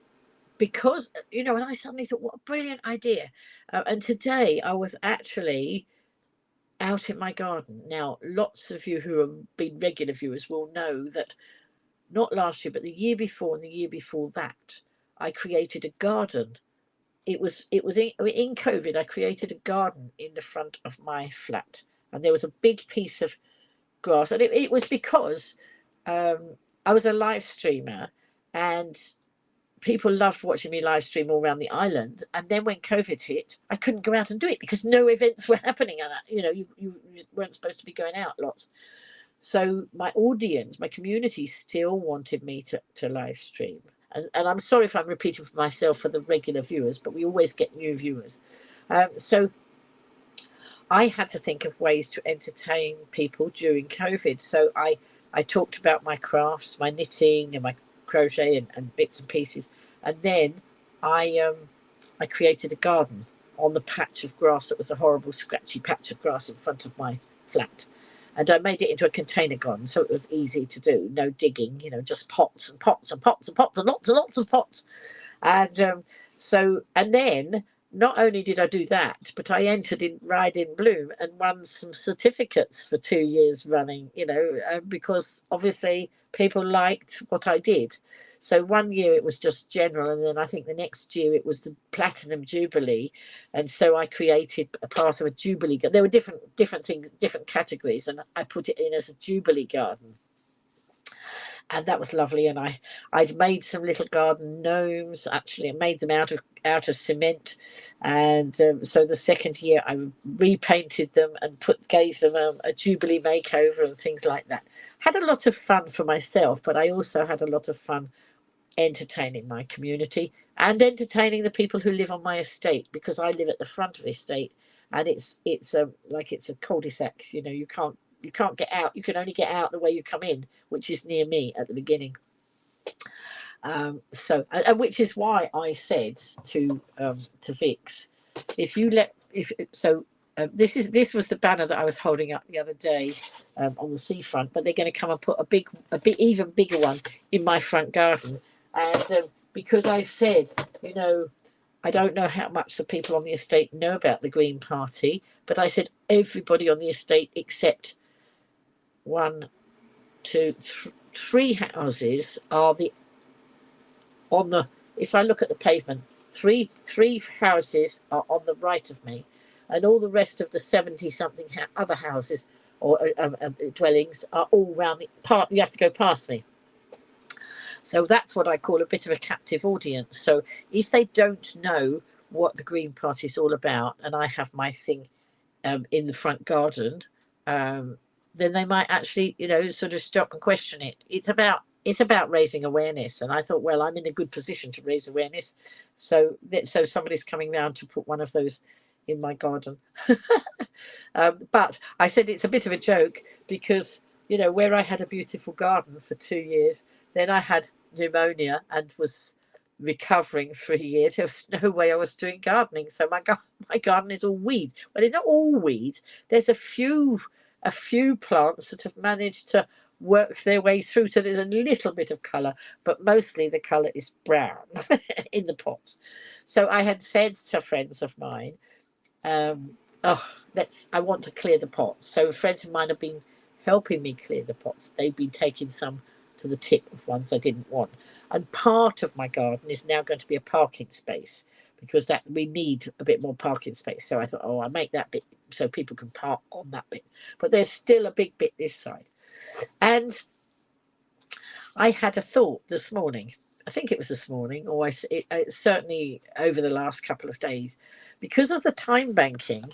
because, you know, and I suddenly thought, what a brilliant idea. And today I was actually out in my garden. Now, lots of you who have been regular viewers will know that not last year, but the year before and the year before that, I created a garden. It was in COVID. I created a garden in the front of my flat, and there was a big piece of grass, and it was because I was a live streamer, and people loved watching me live stream all around the island. And then when COVID hit, I couldn't go out and do it because no events were happening, and you know, you weren't supposed to be going out lots. So my audience, my community, still wanted me to live stream. And I'm sorry if I'm repeating for myself for the regular viewers, but we always get new viewers. So I had to think of ways to entertain people during COVID. So I talked about my crafts, my knitting and my crochet and bits and pieces. And then I created a garden on the patch of grass that was a horrible scratchy patch of grass in front of my flat. And I made it into a container garden, so it was easy to do. No digging, you know, just pots and pots and pots and pots and lots of pots. And and then not only did I do that, but I entered in Ride in Bloom and won some certificates for 2 years running, you know, because obviously people liked what I did. So 1 year it was just general, and then I think the next year it was the Platinum Jubilee, and so I created a part of a Jubilee. There were different things, different categories, and I put it in as a Jubilee garden. And that was lovely. And I'd made some little garden gnomes. Actually, I made them out of cement. And so the second year, I repainted them and gave them a Jubilee makeover and things like that. Had a lot of fun for myself, but I also had a lot of fun entertaining my community and entertaining the people who live on my estate, because I live at the front of the estate, and it's a cul-de-sac. You know, you can't get out. You can only get out the way you come in, which is near me at the beginning. So which is why I said to Vix, this was the banner that I was holding up the other day on the seafront, but they're going to come and put a even bigger one in my front garden. And because I said, you know, I don't know how much the people on the estate know about the Green Party, but I said everybody on the estate except three houses are if I look at the pavement, three houses are on the right of me, and all the rest of the 70-something other houses or dwellings are all round the part. You have to go past me. So that's what I call a bit of a captive audience. So if they don't know what the Green Party is all about, and I have my thing in the front garden, then they might actually, you know, sort of stop and question it. It's about raising awareness, and I thought, well, I'm in a good position to raise awareness. So somebody's coming round to put one of those in my garden. But I said it's a bit of a joke because, you know, where I had a beautiful garden for 2 years, then I had pneumonia and was recovering for a year. There was no way I was doing gardening. So my garden is all weeds. Well, it's not all weeds. There's a few plants that have managed to work their way through. So there's a little bit of colour, but mostly the colour is brown in the pots. So I had said to friends of mine, I want to clear the pots. So friends of mine have been helping me clear the pots. They've been taking some to the tip of ones I didn't want. And part of my garden is now going to be a parking space, because that we need a bit more parking space. So I thought, I'll make that bit so people can park on that bit. But there's still a big bit this side. And I had a thought this morning. I think it was this morning, or certainly over the last couple of days. Because of the time banking,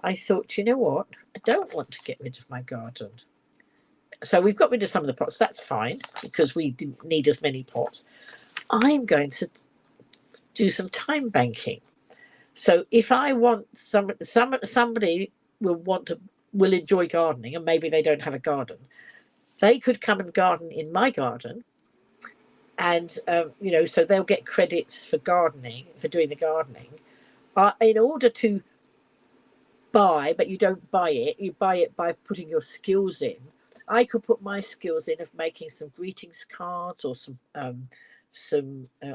I thought, you know what? I don't want to get rid of my garden. So we've got rid of some of the pots. That's fine, because we didn't need as many pots. I'm going to do some time banking. So if I want somebody will enjoy gardening, and maybe they don't have a garden, they could come and garden in my garden, and you know, so they'll get credits for gardening, for doing the gardening, in order to buy. But you don't buy it; you buy it by putting your skills in. I could put my skills in of making some greetings cards or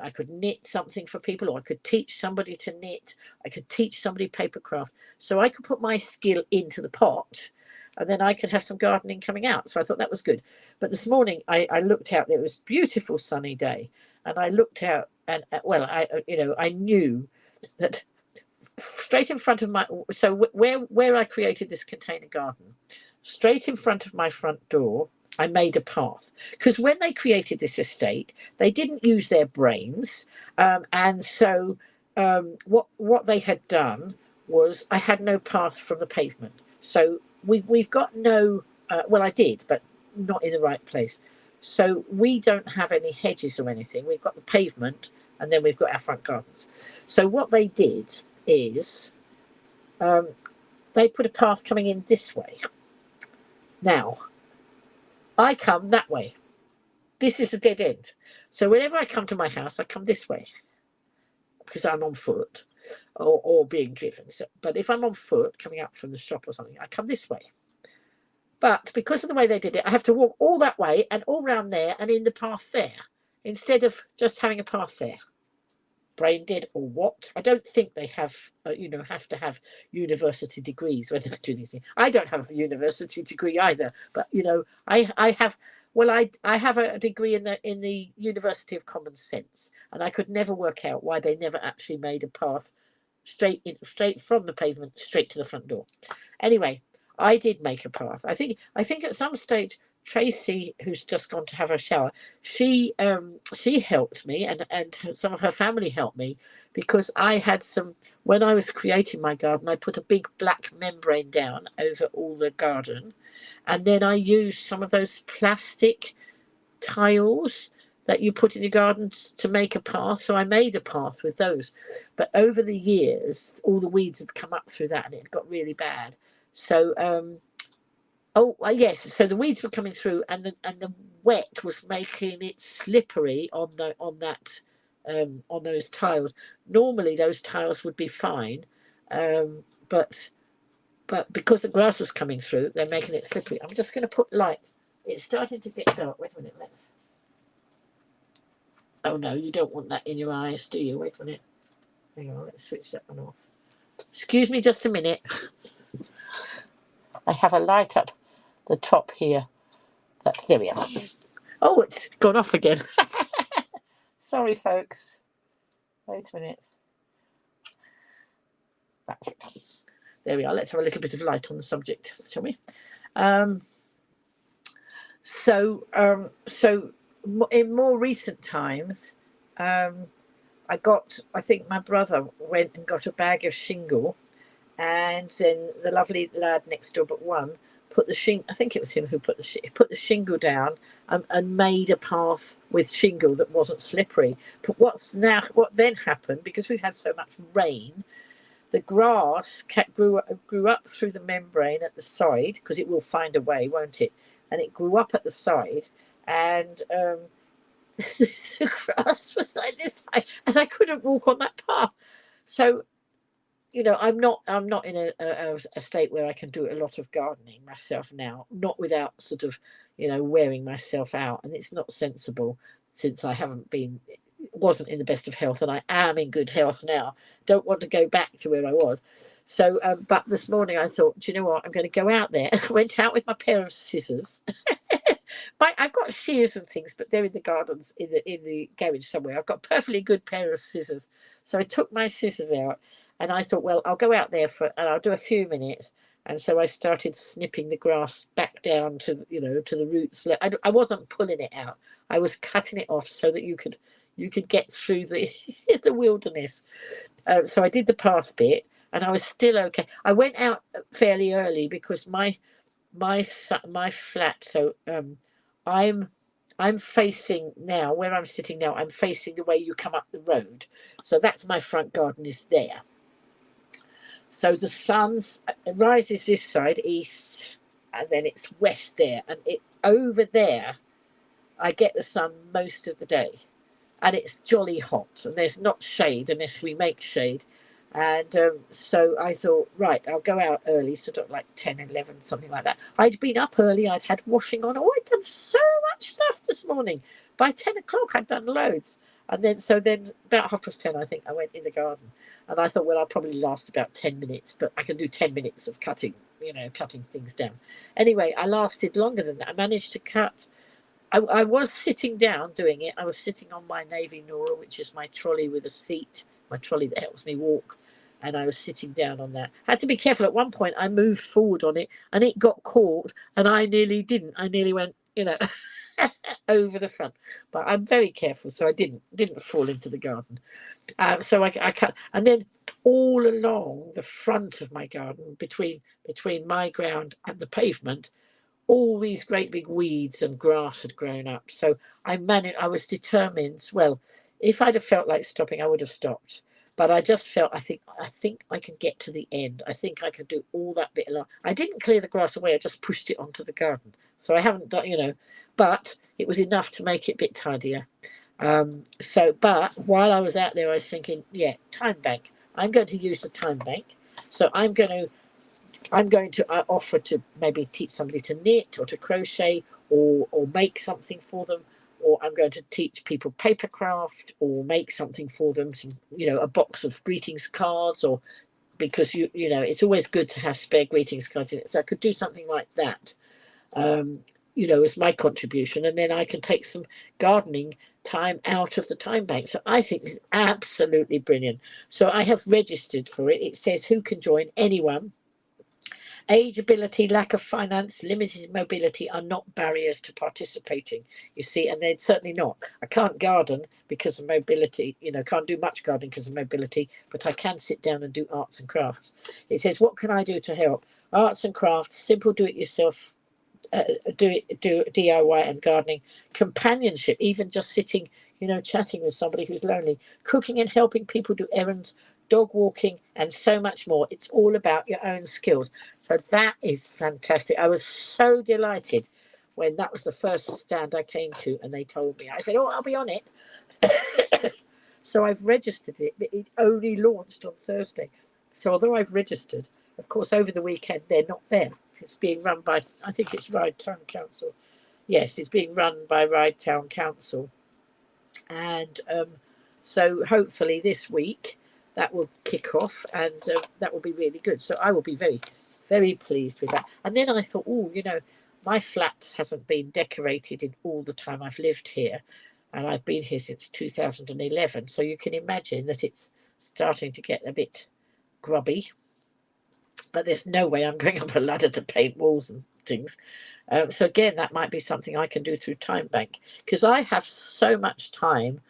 I could knit something for people, or I could teach somebody to knit. I could teach somebody papercraft. So I could put my skill into the pot, and then I could have some gardening coming out. So I thought that was good. But this morning I looked out. It was a beautiful sunny day, and I looked out, and well, I knew that straight in front of my, so where I created this container garden, straight in front of my front door, I made a path, because when they created this estate, they didn't use their brains, and so what they had done was, I had no path from the pavement. So we've got no, well, I did, but not in the right place. So we don't have any hedges or anything. We've got the pavement, and then we've got our front gardens. So what they did is, they put a path coming in this way. Now, I come that way. This is a dead end. So whenever I come to my house, I come this way, because I'm on foot or being driven. So, but if I'm on foot coming up from the shop or something, I come this way. But because of the way they did it, I have to walk all that way and all round there and in the path there, instead of just having a path there. Brain dead or what? I don't think they have, have to have university degrees when they do these things. I don't have a university degree either, but I have. Well, I have a degree in the University of Common Sense, and I could never work out why they never actually made a path straight from the pavement straight to the front door. Anyway, I did make a path. I think at some stage, Tracy, who's just gone to have her shower, she helped me, and some of her family helped me, because I had some, when I was creating my garden, I put a big black membrane down over all the garden, and then I used some of those plastic tiles that you put in your gardens to make a path. So I made a path with those, but over the years all the weeds had come up through that, and it got really bad. So yes, so the weeds were coming through, and the wet was making it slippery on those tiles. Normally those tiles would be fine, but because the grass was coming through, they're making it slippery. I'm just going to put light. It's starting to get dark. Wait a minute, let's. Oh no, you don't want that in your eyes, do you? Wait a minute. Hang on, let's switch that one off. Excuse me just a minute. I have a light up the top here. There we are. Oh, it's gone off again. Sorry, folks. Wait a minute. That's it. There we are. Let's have a little bit of light on the subject, shall we? So in more recent times, I think my brother went and got a bag of shingle, and then the lovely lad next door but one put the shingle, I think it was him who put the shingle down, and made a path with shingle that wasn't slippery. But what then happened, because we've had so much rain, the grass grew up through the membrane at the side, because it will find a way, won't it? And it grew up at the side, and the grass was like this high, and I couldn't walk on that path. So, I'm not in a state where I can do a lot of gardening myself now, not without sort of, wearing myself out, and it's not sensible, since I wasn't in the best of health, and I am in good health now. Don't want to go back to where I was. So, but this morning I thought, do you know what? I'm going to go out there. I went out with my pair of scissors. I've got shears and things, but they're in the gardens in the garage somewhere. I've got a perfectly good pair of scissors. So I took my scissors out, and I thought, well, I'll go out there and I'll do a few minutes. And so I started snipping the grass back down to the roots. I wasn't pulling it out. I was cutting it off so that you could get through the the wilderness. So I did the path bit, and I was still okay. I went out fairly early because my flat. So I'm facing now, where I'm sitting now. I'm facing the way you come up the road. So that's my front garden is there. So the sun rises this side east, and then it's west there, and over there I get the sun most of the day. And it's jolly hot, and there's not shade unless we make shade. And so I thought, right, I'll go out early, sort of like 10, 11, something like that. I'd been up early, I'd had washing on. Oh, I'd done so much stuff this morning. By 10 o'clock, I'd done loads. And then, so then about 10:30, I think, I went in the garden. And I thought, well, I'll probably last about 10 minutes, but I can do 10 minutes of cutting, cutting things down. Anyway, I lasted longer than that. I managed to cut. I was sitting down doing it. I was sitting on my Navy Nora, which is my trolley with a seat, my trolley that helps me walk. And I was sitting down on that. I had to be careful. At one point, I moved forward on it and it got caught and I nearly didn't. I nearly went, over the front. But I'm very careful, so I didn't fall into the garden. So I cut. And then all along the front of my garden, between my ground and the pavement, all these great big weeds and grass had grown up. So I was determined. Well, if I'd have felt like stopping, I would have stopped. But I just felt, I think I can get to the end. I think I can do all that bit along. I didn't clear the grass away. I just pushed it onto the garden. So I haven't done, but it was enough to make it a bit tidier. But while I was out there, I was thinking, yeah, time bank. I'm going to use the time bank. So I'm going to offer to maybe teach somebody to knit or to crochet or make something for them, or I'm going to teach people paper craft or make something for them, a box of greetings cards, or because it's always good to have spare greetings cards in it. So I could do something like that, as my contribution, and then I can take some gardening time out of the time bank. So I think this is absolutely brilliant. So I have registered for it. It says who can join. Anyone. Age, ability, lack of finance, limited mobility are not barriers to participating, you see, and they're certainly not. I can't garden because of mobility, can't do much gardening because of mobility, but I can sit down and do arts and crafts. It says, what can I do to help? Arts and crafts, simple do-it-yourself, do DIY and gardening, companionship, even just sitting, chatting with somebody who's lonely, cooking and helping people do errands, dog walking, and so much more. It's all about your own skills. So that is fantastic. I was so delighted when that was the first stand I came to and they told me. I said, oh, I'll be on it. So I've registered it, but it only launched on Thursday. So although I've registered, of course, over the weekend, they're not there. It's being run by, I think it's Ryde Town Council. Yes, it's being run by Ryde Town Council. And so hopefully this week that will kick off and that will be really good. So I will be very, very pleased with that. And then I thought, my flat hasn't been decorated in all the time I've lived here. And I've been here since 2011. So you can imagine that it's starting to get a bit grubby. But there's no way I'm going up a ladder to paint walls and things. So again, that might be something I can do through Time Bank, because I have so much time.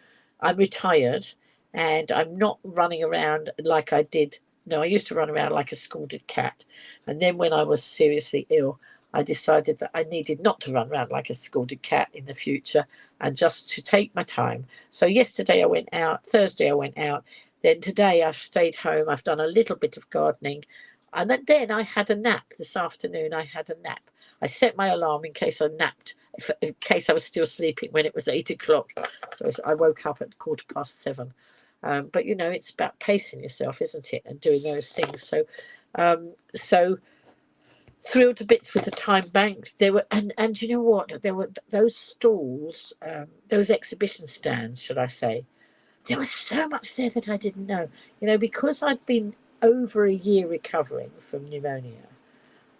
I'm retired and I'm not running around like I did. No, I used to run around like a scalded cat. And then when I was seriously ill, I decided that I needed not to run around like a scalded cat in the future and just to take my time. So yesterday I went out, Thursday I went out, then today I've stayed home. I've done a little bit of gardening. And then I had a nap this afternoon. I had a nap. I set my alarm in case I napped, in case I was still sleeping when it was 8 o'clock. So I woke up at 7:15. But it's about pacing yourself, isn't it, and doing those things. So thrilled to bits with the time bank. There were, and you know what? There were those stalls, those exhibition stands, should I say? There was so much there that I didn't know. Because I'd been over a year recovering from pneumonia,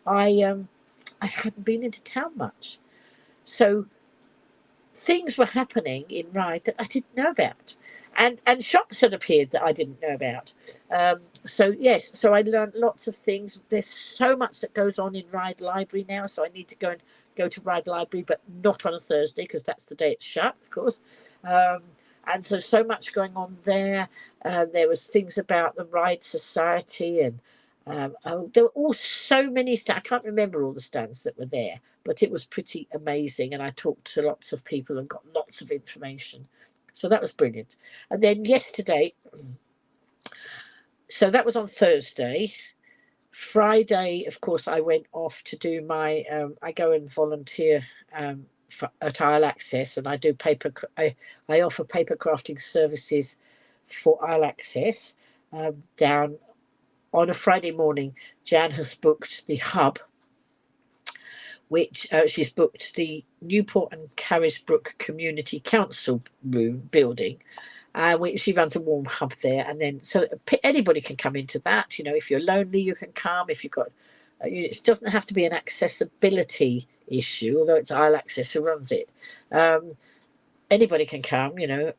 I hadn't been into town much. So things were happening in Ryde that I didn't know about. And shops had appeared that I didn't know about. So I learned lots of things. There's so much that goes on in Ryde Library now, so I need to go to Ryde Library, but not on a Thursday because that's the day it's shut, of course. And so much going on there. There was things about the Ryde Society, and there were all so many stands. I can't remember all the stands that were there, but it was pretty amazing. And I talked to lots of people and got lots of information. So that was brilliant. And then yesterday, so that was on Thursday. Friday, of course, I went off to do my, I go and volunteer at Isle Access, and I offer paper crafting services for Isle Access. down on a Friday morning. Jan has booked the hub, which she's booked the Newport and Carisbrooke Community Council room building, which she runs a warm hub there. And then so anybody can come into that. You know, if you're lonely, you can come. If you've got, it doesn't have to be an accessibility issue, although it's Isle Access who runs it. Anybody can come, you know,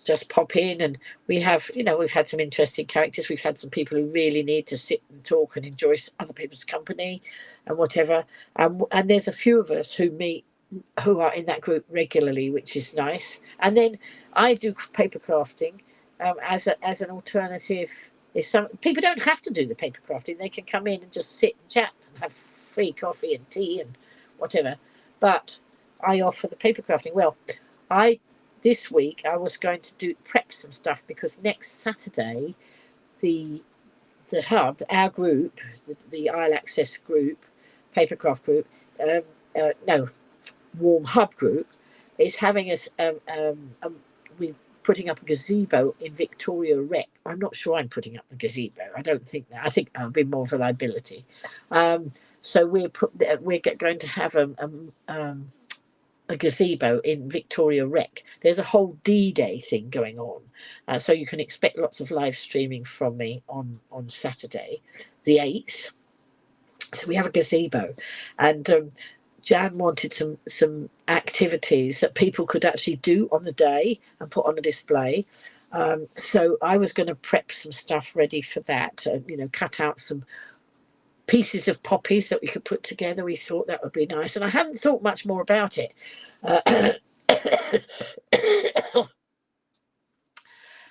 just pop in. And we have, you know, we've had some interesting characters. We've had some people who really need to sit and talk and enjoy other people's company and whatever. And there's a few of us who meet, who are in that group regularly, which is nice. And then I do paper crafting as an alternative. If some people don't have to do the paper crafting, they can come in and just sit and chat and have free coffee and tea and whatever. But I offer the paper crafting. Well, this week I was going to prep some stuff, because next Saturday the hub, our group, the Isle Access group, papercraft group, warm hub group, is having us. We're putting up a gazebo in Victoria Rec. I'm not sure I'm putting up the gazebo. I don't think that. I think that'll be more of a liability. So we're going to have a gazebo in Victoria Rec. There's a whole D-Day thing going on, so you can expect lots of live streaming from me on Saturday, the 8th. So we have a gazebo, and Jan wanted some activities that people could actually do on the day and put on a display. So I was going to prep some stuff ready for that. You know, cut out some pieces of poppies that we could put together. We thought that would be nice, and I hadn't thought much more about it.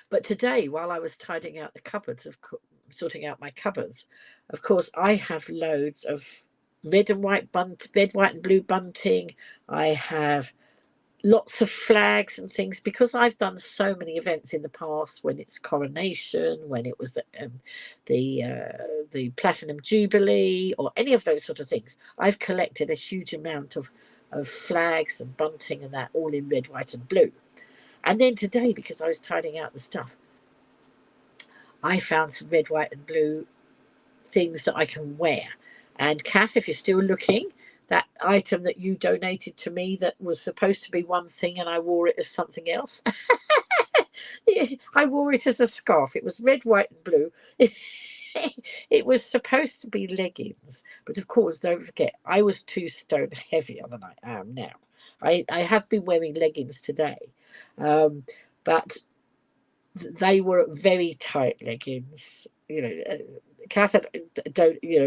But today, while I was tidying out the cupboards, sorting out my cupboards, of course, I have loads of red, white, and blue bunting. I have lots of flags and things, because I've done so many events in the past, when it's coronation, when it was the Platinum Jubilee, or any of those sort of things. I've collected a huge amount of flags and bunting and that, all in red, white and blue. And then today, because I was tidying out the stuff, I found some red, white and blue things that I can wear. And Kath, if you're still looking, that item that you donated to me that was supposed to be one thing and I wore it as something else. I wore it as a scarf. It was red, white and blue. It was supposed to be leggings. But of course, don't forget, I was 2 stone heavier than I am now. I have been wearing leggings today. But they were very tight leggings. You know, Kath had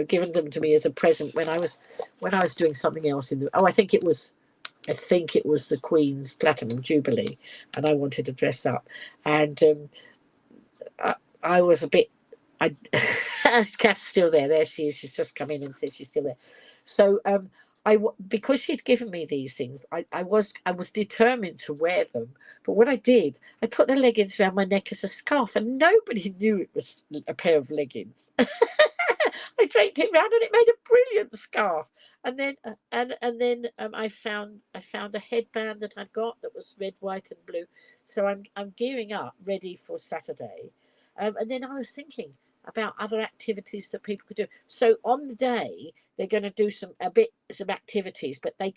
given them to me as a present when I was doing something else in the. I think it was the Queen's Platinum Jubilee, and I wanted to dress up, and I was a bit. Kath's still there. There she is. She's just come in and said she's still there. So because she'd given me these things, I was determined to wear them. But what I did, I put the leggings around my neck as a scarf, and nobody knew it was a pair of leggings. I draped it around, and it made a brilliant scarf. And then I found a headband that I'd got that was red, white, and blue. So I'm gearing up, ready for Saturday. And then I was thinking about other activities that people could do. So on the day, they're going to do some activities, but it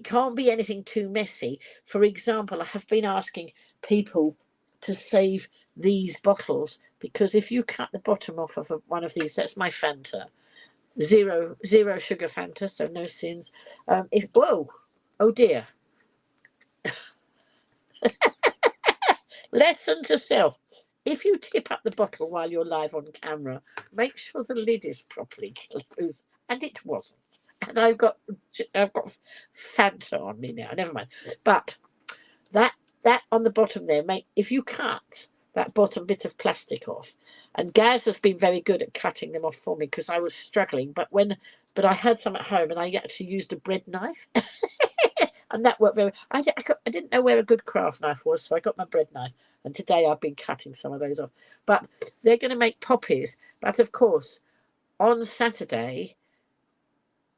can't be anything too messy. For example, I have been asking people to save these bottles, because if you cut the bottom off of one of these, that's my Fanta, zero sugar Fanta, so no sins. Oh dear. Lesson to self. If you tip up the bottle while you're live on camera, make sure the lid is properly closed. And it wasn't. And I've got Fanta on me now. Never mind. But that on the bottom there, if you cut that bottom bit of plastic off, and Gaz has been very good at cutting them off for me, because I was struggling. But I had some at home, and I actually used a bread knife. And that worked very. I didn't know where a good craft knife was, so I got my bread knife. And today I've been cutting some of those off. But they're going to make poppies. But of course, on Saturday,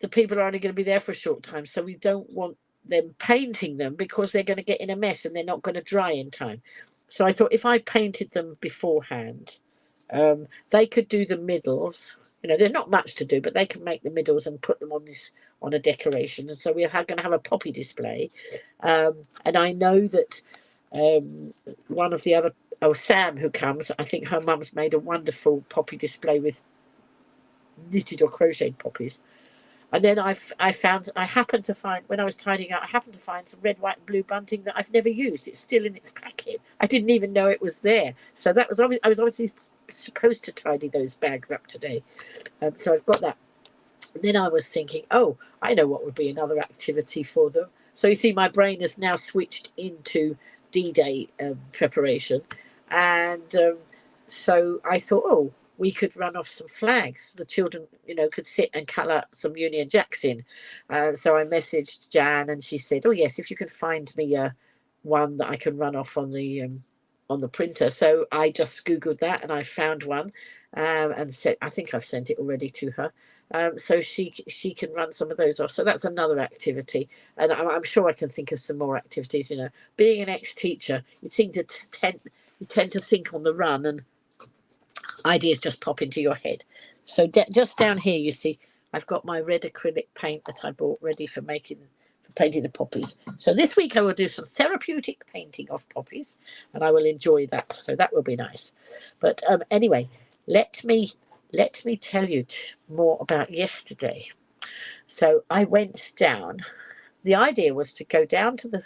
the people are only going to be there for a short time, so we don't want them painting them, because they're going to get in a mess and they're not going to dry in time. So I thought if I painted them beforehand, they could do the middles. You know, they're not much to do, but they can make the middles and put them on a decoration. And so we're going to have a poppy display. And I know that one of the other, Sam, who comes, I think her mum's made a wonderful poppy display with knitted or crocheted poppies. And then I happened to find, when I was tidying up, I happened to find some red, white, and blue bunting that I've never used. It's still in its packet. I didn't even know it was there. So that was I was obviously supposed to tidy those bags up today. So I've got that. And then I was thinking, oh, I know what would be another activity for them. So you see, my brain has now switched into D-Day preparation. And so I thought, oh, we could run off some flags. The children, could sit and colour some Union Jacks in. So I messaged Jan, and she said, "Oh yes, if you can find me one that I can run off on the printer." So I just Googled that, and I found one, and said, I think I've sent it already to her. So she can run some of those off. So that's another activity, and I'm sure I can think of some more activities. Being an ex-teacher, you seem to tend to think on the run, and ideas just pop into your head. So just down here, you see, I've got my red acrylic paint that I bought ready for painting the poppies. So this week I will do some therapeutic painting of poppies, and I will enjoy that. So that will be nice. But anyway, let me tell you more about yesterday. So I went down. The idea was to go down to the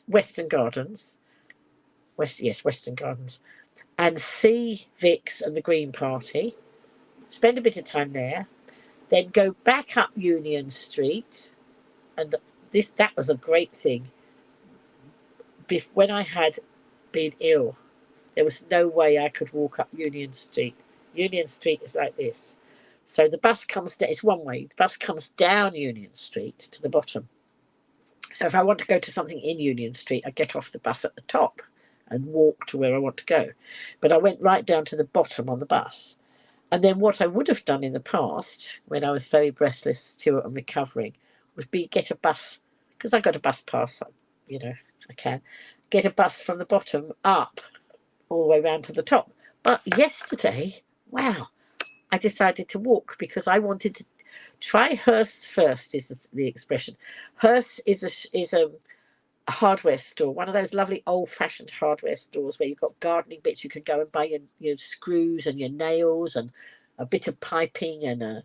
Western Gardens. Western Gardens, and see Vix and the Green Party, spend a bit of time there, then go back up Union Street. And that was a great thing. When I had been ill, there was no way I could walk up Union Street. Union Street is like this. So the bus comes down, it's one way, the bus comes down Union Street to the bottom. So if I want to go to something in Union Street, I get off the bus at the top and walk to where I want to go. But I went right down to the bottom on the bus. And then what I would have done in the past, when I was very breathless still and recovering, was get a bus, because I got a bus pass, I can get a bus from the bottom up all the way round to the top. But yesterday, wow, I decided to walk because I wanted to try Hearst's first, is the expression. Hearst is a hardware store, one of those lovely old-fashioned hardware stores where you've got gardening bits. You can go and buy your screws and your nails and a bit of piping, and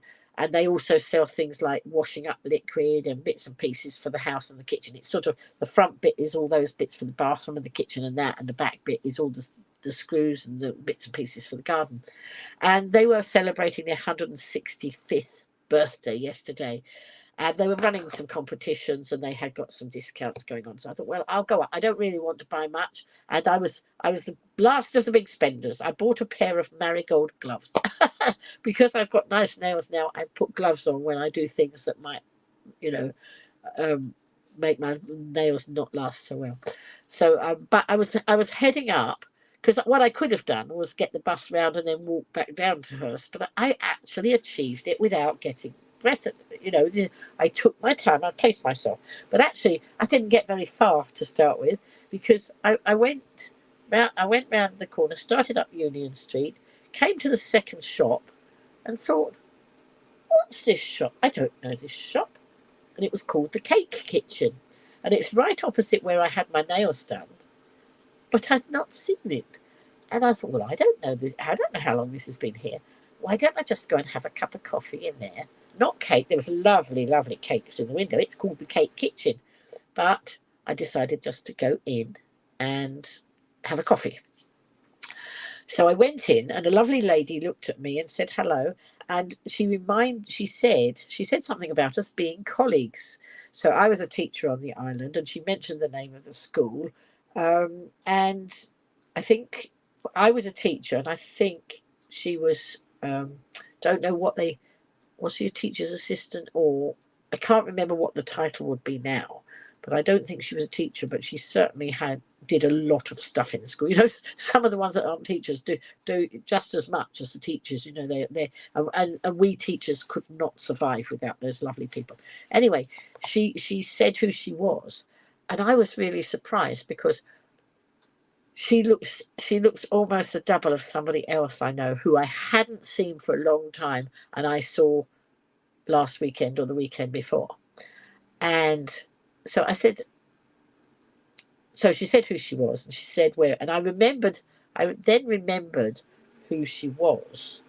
they also sell things like washing up liquid and bits and pieces for the house and the kitchen. It's sort of, the front bit is all those bits for the bathroom and the kitchen and that, and the back bit is all the screws and the bits and pieces for the garden. And they were celebrating their 165th birthday yesterday. And they were running some competitions, and they had got some discounts going on. So I thought, well, I'll go up. I don't really want to buy much. And I was the last of the big spenders. I bought a pair of marigold gloves because I've got nice nails now. I put gloves on when I do things that might, make my nails not last so well. So, but I was heading up, because what I could have done was get the bus round and then walk back down to Hearst. But I actually achieved it without getting breath. I took my time, I paced myself, but actually I didn't get very far to start with, because I went round the corner, started up Union Street, came to the second shop, and thought, what's this shop? I don't know this shop. And it was called the Cake Kitchen, and it's right opposite where I had my nails done, but I'd not seen it. And I thought, well, I don't know how long this has been here. Why don't I just go and have a cup of coffee in there? Not cake. There was lovely, lovely cakes in the window. It's called the Cake Kitchen. But I decided just to go in and have a coffee. So I went in, and a lovely lady looked at me and said hello. And she said something about us being colleagues. So I was a teacher on the island, and she mentioned the name of the school. And I think I was a teacher, and I think she was, don't know was she a teacher's assistant, or I can't remember what the title would be now, but I don't think she was a teacher, but she certainly did a lot of stuff in the school. Some of the ones that aren't teachers do just as much as the teachers. And we teachers could not survive without those lovely people. Anyway, she said who she was, and I was really surprised, because she looks almost a double of somebody else I know who I hadn't seen for a long time, and I saw last weekend or the weekend before. And so I said, so she said who she was, and she said where, and I then remembered who she was.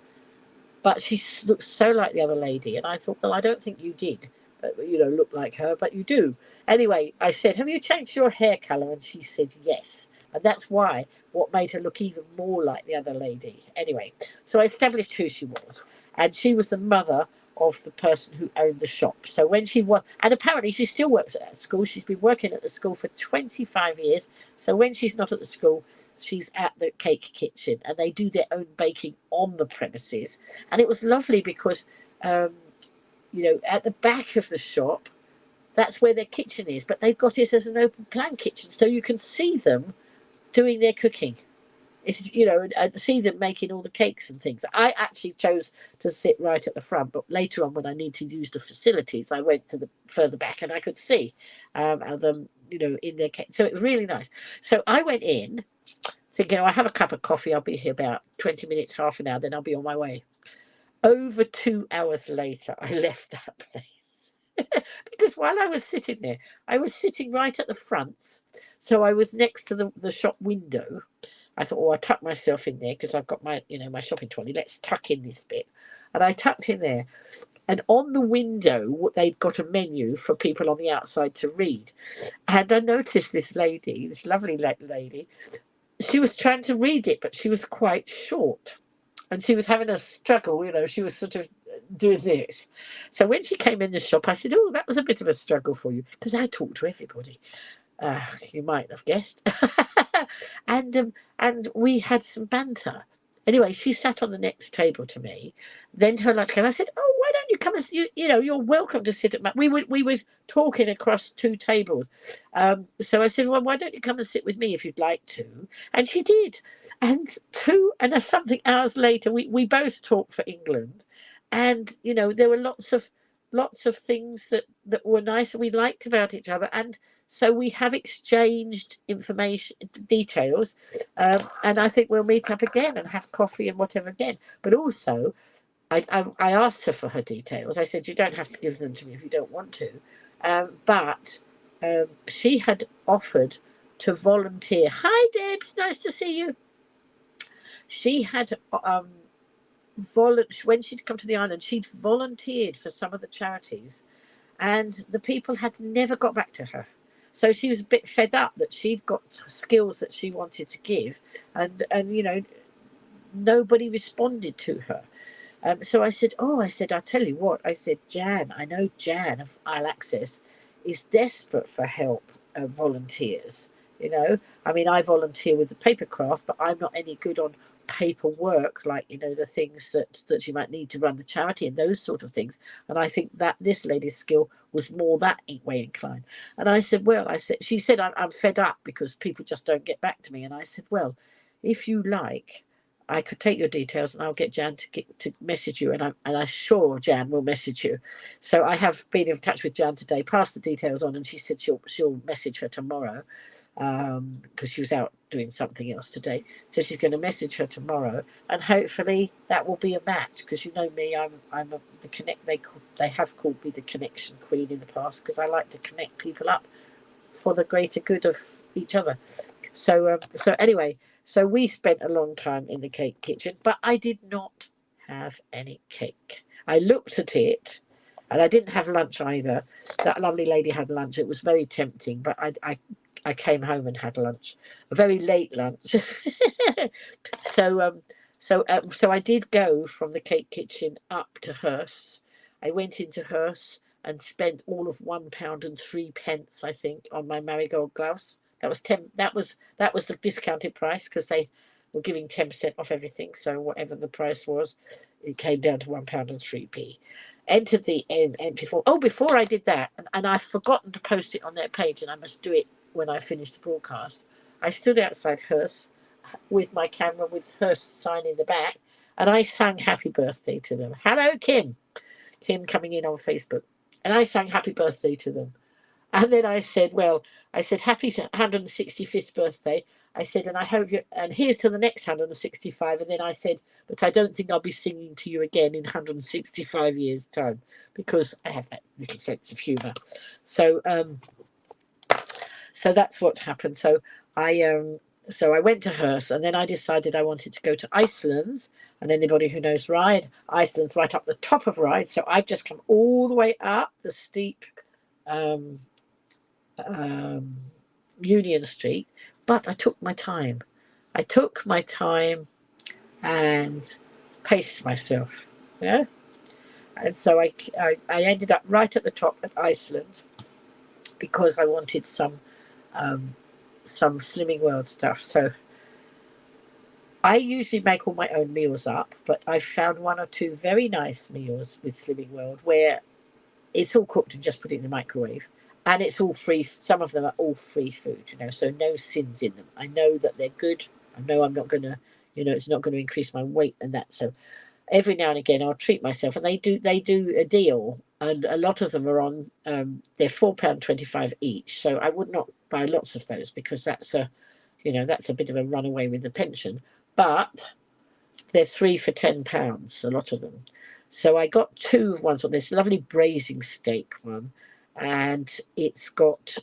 But she looked so like the other lady, and I thought, well, I don't think you did, but look like her, but you do. Anyway, I said, have you changed your hair colour? And she said yes. And that's what made her look even more like the other lady. Anyway, so I established who she was. And she was the mother of the person who owned the shop. So when she was, and apparently she still works at that school. She's been working at the school for 25 years. So when she's not at the school, she's at the cake kitchen, and they do their own baking on the premises. And it was lovely because, at the back of the shop, that's where their kitchen is, but they've got it as an open plan kitchen, so you can see them doing their cooking. It's, and see them making all the cakes and things. I actually chose to sit right at the front, but later on when I need to use the facilities, I went to the further back and I could see them, in their cake. So it was really nice. So I went in thinking, I have a cup of coffee. I'll be here about 20 minutes, half an hour, then I'll be on my way. Over 2 hours later, I left that place. Because while I was sitting there, I was sitting right at the front. So I was next to the shop window. I thought, I'll tuck myself in there because I've got my, my shopping trolley. Let's tuck in this bit. And I tucked in there. And on the window, they'd got a menu for people on the outside to read. And I noticed this lady, this lovely lady, she was trying to read it, but she was quite short. And she was having a struggle, she was sort of doing this. So when she came in the shop, I said, that was a bit of a struggle for you, because I talk to everybody. You might have guessed. and we had some banter. Anyway, she sat on the next table to me. Then her lunch came. I said, why don't you come and you're welcome to sit at my... We were talking across 2 tables. So I said, well, why don't you come and sit with me if you'd like to? And she did. And 2 and something hours later, we both talked for England. And, there were lots of things that were nice and we liked about each other. And so we have exchanged information, details, and I think we'll meet up again and have coffee and whatever again. But also, I asked her for her details. I said, you don't have to give them to me if you don't want to. But she had offered to volunteer. Hi, Debs, nice to see you. She had when she'd come to the island, she'd volunteered for some of the charities, and the people had never got back to her. So she was a bit fed up that she'd got skills that she wanted to give, and nobody responded to her. So I said, I'll tell you what. I said, I know Jan of Isle Access is desperate for help, volunteers. I mean, I volunteer with the paper craft, but I'm not any good on paperwork, like the things that you might need to run the charity and those sort of things. And I think that this lady's skill was more that way inclined. And I said, she said, I'm fed up because people just don't get back to me. And I said, well, if you like, I could take your details and I'll get Jan to message you, and I'm sure Jan will message you. So I have been in touch with Jan today, passed the details on, and she said she'll message her tomorrow, because she was out doing something else today. So she's going to message her tomorrow, and hopefully that will be a match. Because me, they have called me the connection queen in the past, because I like to connect people up for the greater good of each other. So anyway. So we spent a long time in the cake kitchen, but I did not have any cake. I looked at it, and I didn't have lunch either. That lovely lady had lunch. It was very tempting, but I came home and had lunch, a very late lunch. So I did go from the cake kitchen up to Hearst. I went into Hearst and spent all of £1.03, I think, on my marigold gloves. That was that was the discounted price, because they were giving 10% off everything. So whatever the price was, it came down to £1.03. Entered the entry form. Before I did that, and I've forgotten to post it on their page, and I must do it when I finish the broadcast. I stood outside Hearst with my camera, with Hearst sign in the back, and I sang happy birthday to them. Hello, Kim coming in on Facebook, and I sang happy birthday to them. And then I said, happy 165th birthday. I said, and I hope you, and here's to the next 165. And then I said, but I don't think I'll be singing to you again in 165 years' time, because I have that little sense of humour. So, so that's what happened. So I went to Hurst, and then I decided I wanted to go to Iceland. And anybody who knows Ryde, Iceland's right up the top of Ryde. So I've just come all the way up the steep Union Street, but I took my time. I took my time and paced myself, yeah. And so I ended up right at the top at Iceland because I wanted some Slimming World stuff. So I usually make all my own meals up, but I found one or two very nice meals with Slimming World where it's all cooked and just put it in the microwave. And it's all free. Some of them are all free food, you know, so no sins in them. I know that they're good. I know I'm not going to, you know, it's not going to increase my weight and that. So every now and again I'll treat myself, and they do a deal, and a lot of them are on, they're £4.25 each. So I would not buy lots of those because that's a bit of a runaway with the pension. But they're 3 for £10, a lot of them. So I got two of ones on this lovely braising steak one, and it's got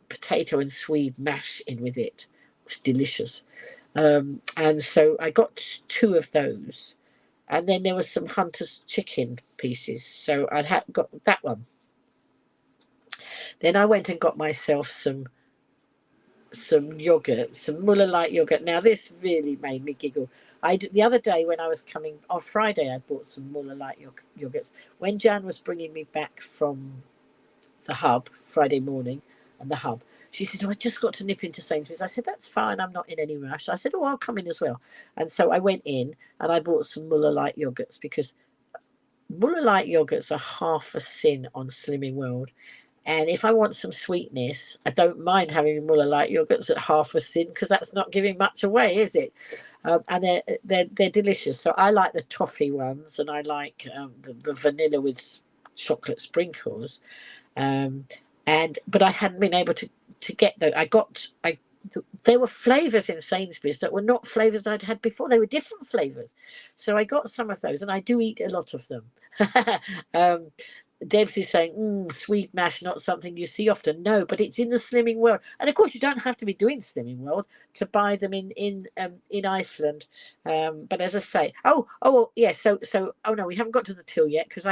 potato and Swede mash in with it. It's delicious. And so I got two of those, and then there was some Hunter's chicken pieces. So I got that one. Then I went and got myself some yogurt, some Muller Light yogurt. Now this really made me giggle. The other day when I was coming on Friday, I bought some Muller Light yogurts. When Jan was bringing me back from the hub Friday morning, and the hub, she said, "Oh, I just got to nip into Sainsbury's." I said, "That's fine. I'm not in any rush." I said, "Oh, I'll come in as well." And so I went in and I bought some Muller Light yogurts because Muller Light yogurts are half a sin on Slimming World. And if I want some sweetness, I don't mind having Muller Light yogurts at half a sin because that's not giving much away, is it? And they're delicious. So I like the toffee ones, and I like the vanilla with chocolate sprinkles. But I hadn't been able to get those. There were flavours in Sainsbury's that were not flavours I'd had before. They were different flavours. So I got some of those, and I do eat a lot of them. Debs is saying, Swede mash, not something you see often. No, but it's in the Slimming World. And of course, you don't have to be doing Slimming World to buy them in Iceland. But as I say, yeah. So oh no, we haven't got to the till yet because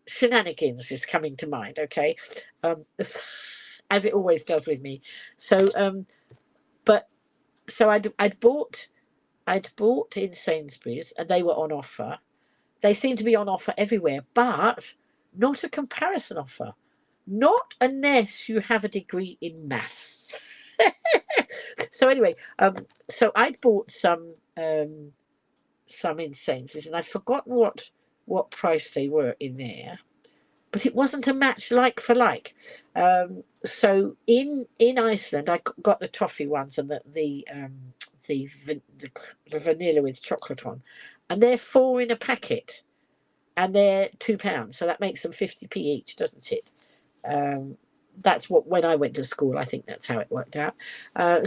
shenanigans is coming to mind. Okay, as it always does with me. So I'd bought in Sainsbury's, and they were on offer. They seem to be on offer everywhere, but not a comparison offer. Not unless you have a degree in maths. So anyway, so I'd bought some in Sainsbury's, and I'd forgotten what price they were in there, but it wasn't a match like for like. So in Iceland, I got the toffee ones and the vanilla with chocolate on, and they're 4 in a packet, and they're £2, so that makes them 50p each, doesn't it? That's what, when I went to school, I think that's how it worked out.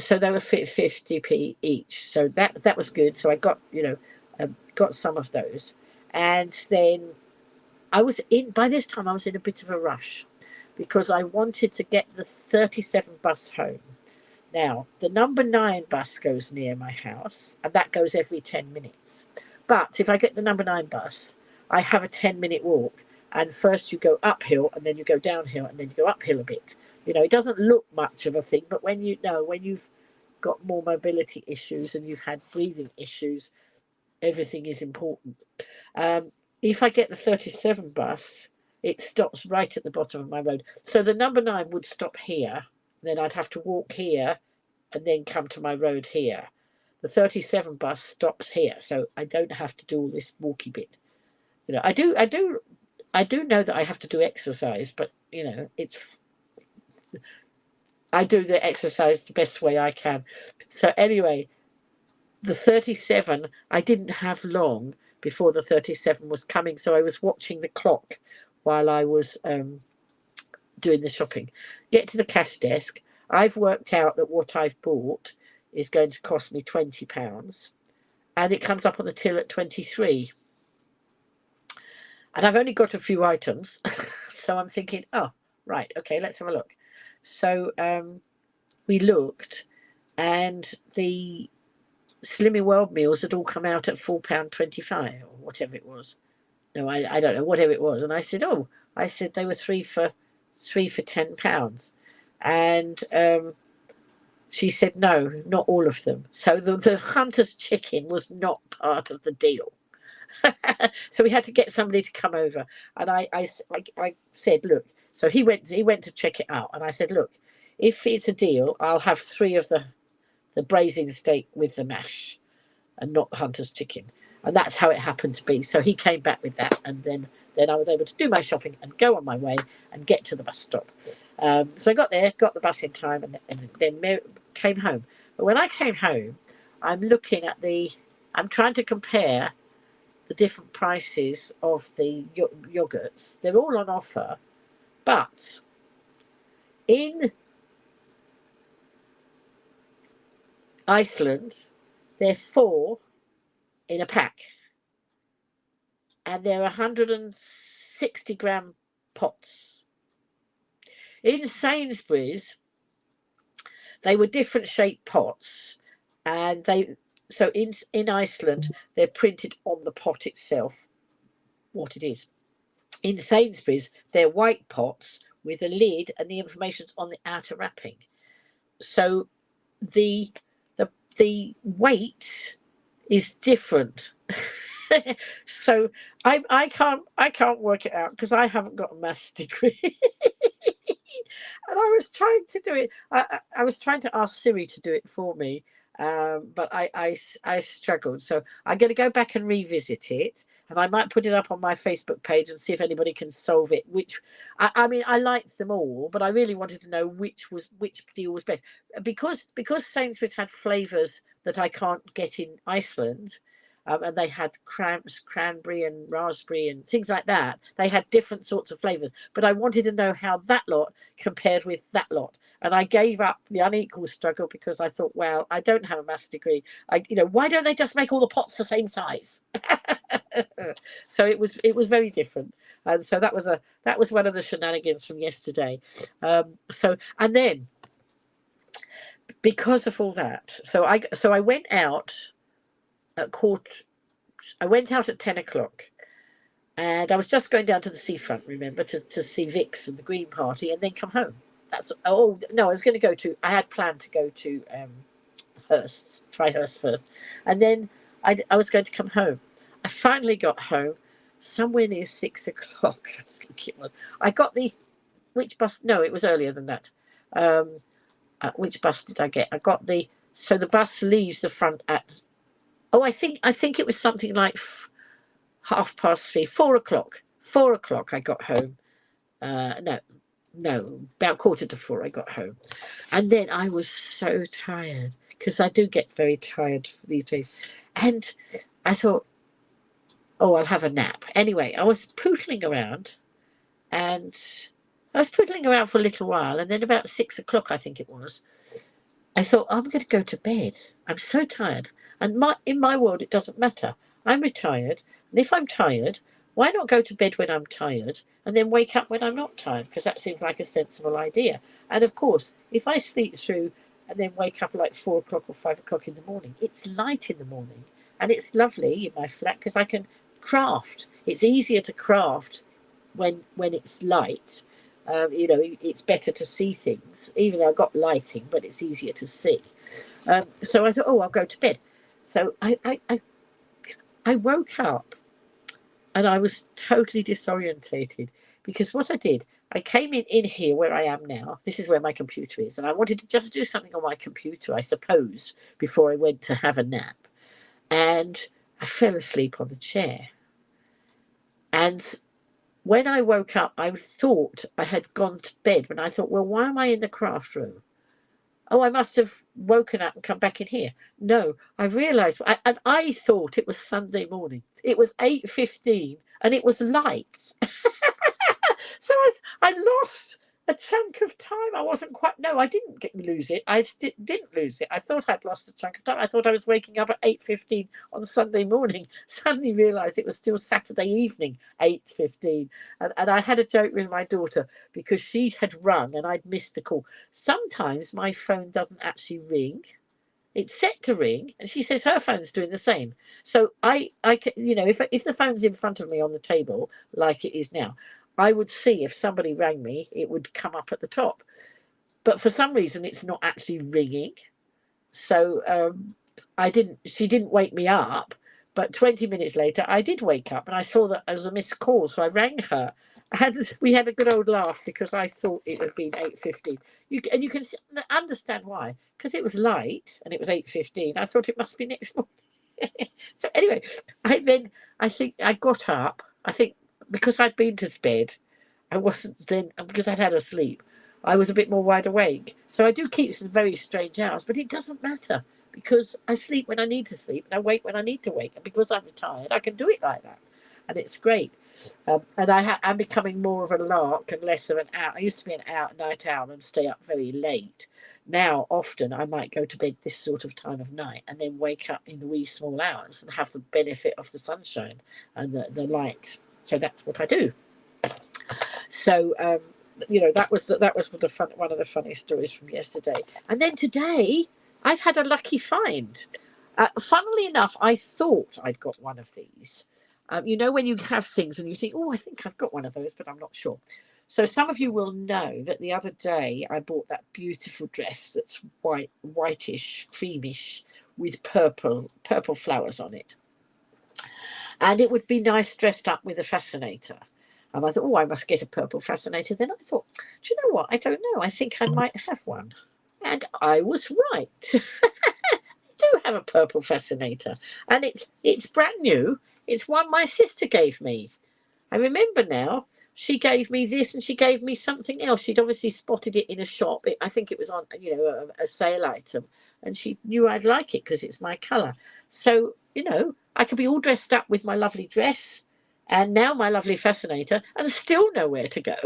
So they were 50p each, so that was good. So I got got some of those, and then by this time I was in a bit of a rush because I wanted to get the 37 bus home. Now the number 9 bus goes near my house, and that goes every 10 minutes. But if I get the number 9 bus, I have a 10-minute walk, and first you go uphill, and then you go downhill, and then you go uphill a bit. It doesn't look much of a thing, but when you've got more mobility issues and you've had breathing issues, everything is important. If I get the 37 bus, it stops right at the bottom of my road. So the number 9 would stop here, then I'd have to walk here, and then come to my road here. The 37 bus stops here, so I don't have to do all this walky bit. I do know that I have to do exercise, but I do the exercise the best way I can. So anyway, the 37, I didn't have long before the 37 was coming, so I was watching the clock while I was doing the shopping. Get to the cash desk. I've worked out that what I've bought is going to cost me £20, and it comes up on the till at 23. And I've only got a few items, so I'm thinking, oh, right, okay, let's have a look. So we looked, and the Slimming World meals had all come out at £4.25 or whatever it was. No, I don't know, whatever it was. And I said, oh, they were three for £10. And she said, no, not all of them. So the hunter's chicken was not part of the deal. So we had to get somebody to come over, and I said, look. So he went to check it out, and I said, look, if it's a deal, I'll have 3 of the braising steak with the mash, and not the hunter's chicken. And that's how it happened to be. So he came back with that, and then I was able to do my shopping and go on my way and get to the bus stop. So I got there, got the bus in time, and then came home. But when I came home, I'm trying to compare the different prices of the yogurts. They're all on offer, but in Iceland, they're 4 in a pack, and they're 160-gram pots. In Sainsbury's, they were different shaped pots, and so in Iceland, they're printed on the pot itself what it is. In Sainsbury's, they're white pots with a lid, and the information's on the outer wrapping. So the weight is different. So I can't work it out because I haven't got a maths degree. And I was trying to do it. I was trying to ask Siri to do it for me, but I struggled. So I'm going to go back and revisit it, and I might put it up on my Facebook page and see if anybody can solve it. I mean, I liked them all, but I really wanted to know which deal was best, because Sainsbury's had flavours that I can't get in Iceland. And they had cranberry and raspberry and things like that. They had different sorts of flavours. But I wanted to know how that lot compared with that lot. And I gave up the unequal struggle because I thought, well, I don't have a maths degree. Why don't they just make all the pots the same size? So it was very different. And so that was one of the shenanigans from yesterday. And then because of all that, so I went out at I went out at 10 o'clock, and I was just going down to the seafront, remember, to see Vix and the Green Party, and then come home. I had planned to go to try Hurst first, and then I was going to come home. I finally got home somewhere near 6 o'clock. I think it was. I got which bus? No, it was earlier than that. Which bus did I get? I got the bus leaves the front at. Oh, I think it was something like 3:30, 4 o'clock. 4 o'clock I got home. No, about 3:45 I got home. And then I was so tired, because I do get very tired these days. And I thought, oh, I'll have a nap. Anyway, I was pootling around, and I was pootling around for a little while. And then about 6 o'clock, I think it was, I thought, I'm going to go to bed. I'm so tired. And in my world, it doesn't matter. I'm retired. And if I'm tired, why not go to bed when I'm tired and then wake up when I'm not tired? Because that seems like a sensible idea. And of course, if I sleep through and then wake up like 4 o'clock or 5 o'clock in the morning, it's light in the morning. And it's lovely in my flat because I can craft. It's easier to craft when it's light. It's better to see things, even though I've got lighting, but it's easier to see. So I thought, oh, I'll go to bed. So I woke up, and I was totally disorientated, because what I did, I came in here where I am now. This is where my computer is, and I wanted to just do something on my computer, I suppose, before I went to have a nap. And I fell asleep on the chair. And when I woke up, I thought I had gone to bed, but I thought, well, why am I in the craft room? Oh, I must have woken up and come back in here. No, I realised, and I thought it was Sunday morning. It was 8:15, and it was light. So I lost A chunk of time. I wasn't quite. No, I didn't lose it. I didn't lose it. I thought I'd lost a chunk of time. I thought I was waking up at 8:15 on Sunday morning. Suddenly realised it was still Saturday evening, 8:15, and I had a joke with my daughter because she had rung and I'd missed the call. Sometimes my phone doesn't actually ring. It's set to ring, and she says her phone's doing the same. So I can, if the phone's in front of me on the table like it is now, I would see if somebody rang me, it would come up at the top. But for some reason, it's not actually ringing. So she didn't wake me up. But 20 minutes later, I did wake up and I saw that there was a missed call. So I rang her. We had a good old laugh because I thought it had been 8:15. And you can understand why, because it was light and it was 8:15. I thought it must be next morning. So anyway, I think I got up. I think because I'd been to bed, I wasn't then, because I'd had a sleep, I was a bit more wide awake. So I do keep some very strange hours, but it doesn't matter because I sleep when I need to sleep and I wake when I need to wake. And because I'm retired, I can do it like that. And it's great. And I'm becoming more of a lark and less of an out. I used to be an night owl and stay up very late. Now, often I might go to bed this sort of time of night and then wake up in the wee small hours and have the benefit of the sunshine and the light. So that's what I do. So that was one of the funny stories from yesterday. And then today, I've had a lucky find. Funnily enough, I thought I'd got one of these. When you have things and you think, oh, I think I've got one of those, but I'm not sure. So some of you will know that the other day I bought that beautiful dress that's whitish, creamish, with purple flowers on it. And it would be nice dressed up with a fascinator. And I thought, oh, I must get a purple fascinator. Then I thought, do you know what? I don't know. I think I might have one. And I was right. I do have a purple fascinator. And it's brand new. It's one my sister gave me. I remember now. She gave me this and she gave me something else. She'd obviously spotted it in a shop. I think it was on, a sale item. And she knew I'd like it because it's my colour. So, I could be all dressed up with my lovely dress and now my lovely fascinator and still know where to go.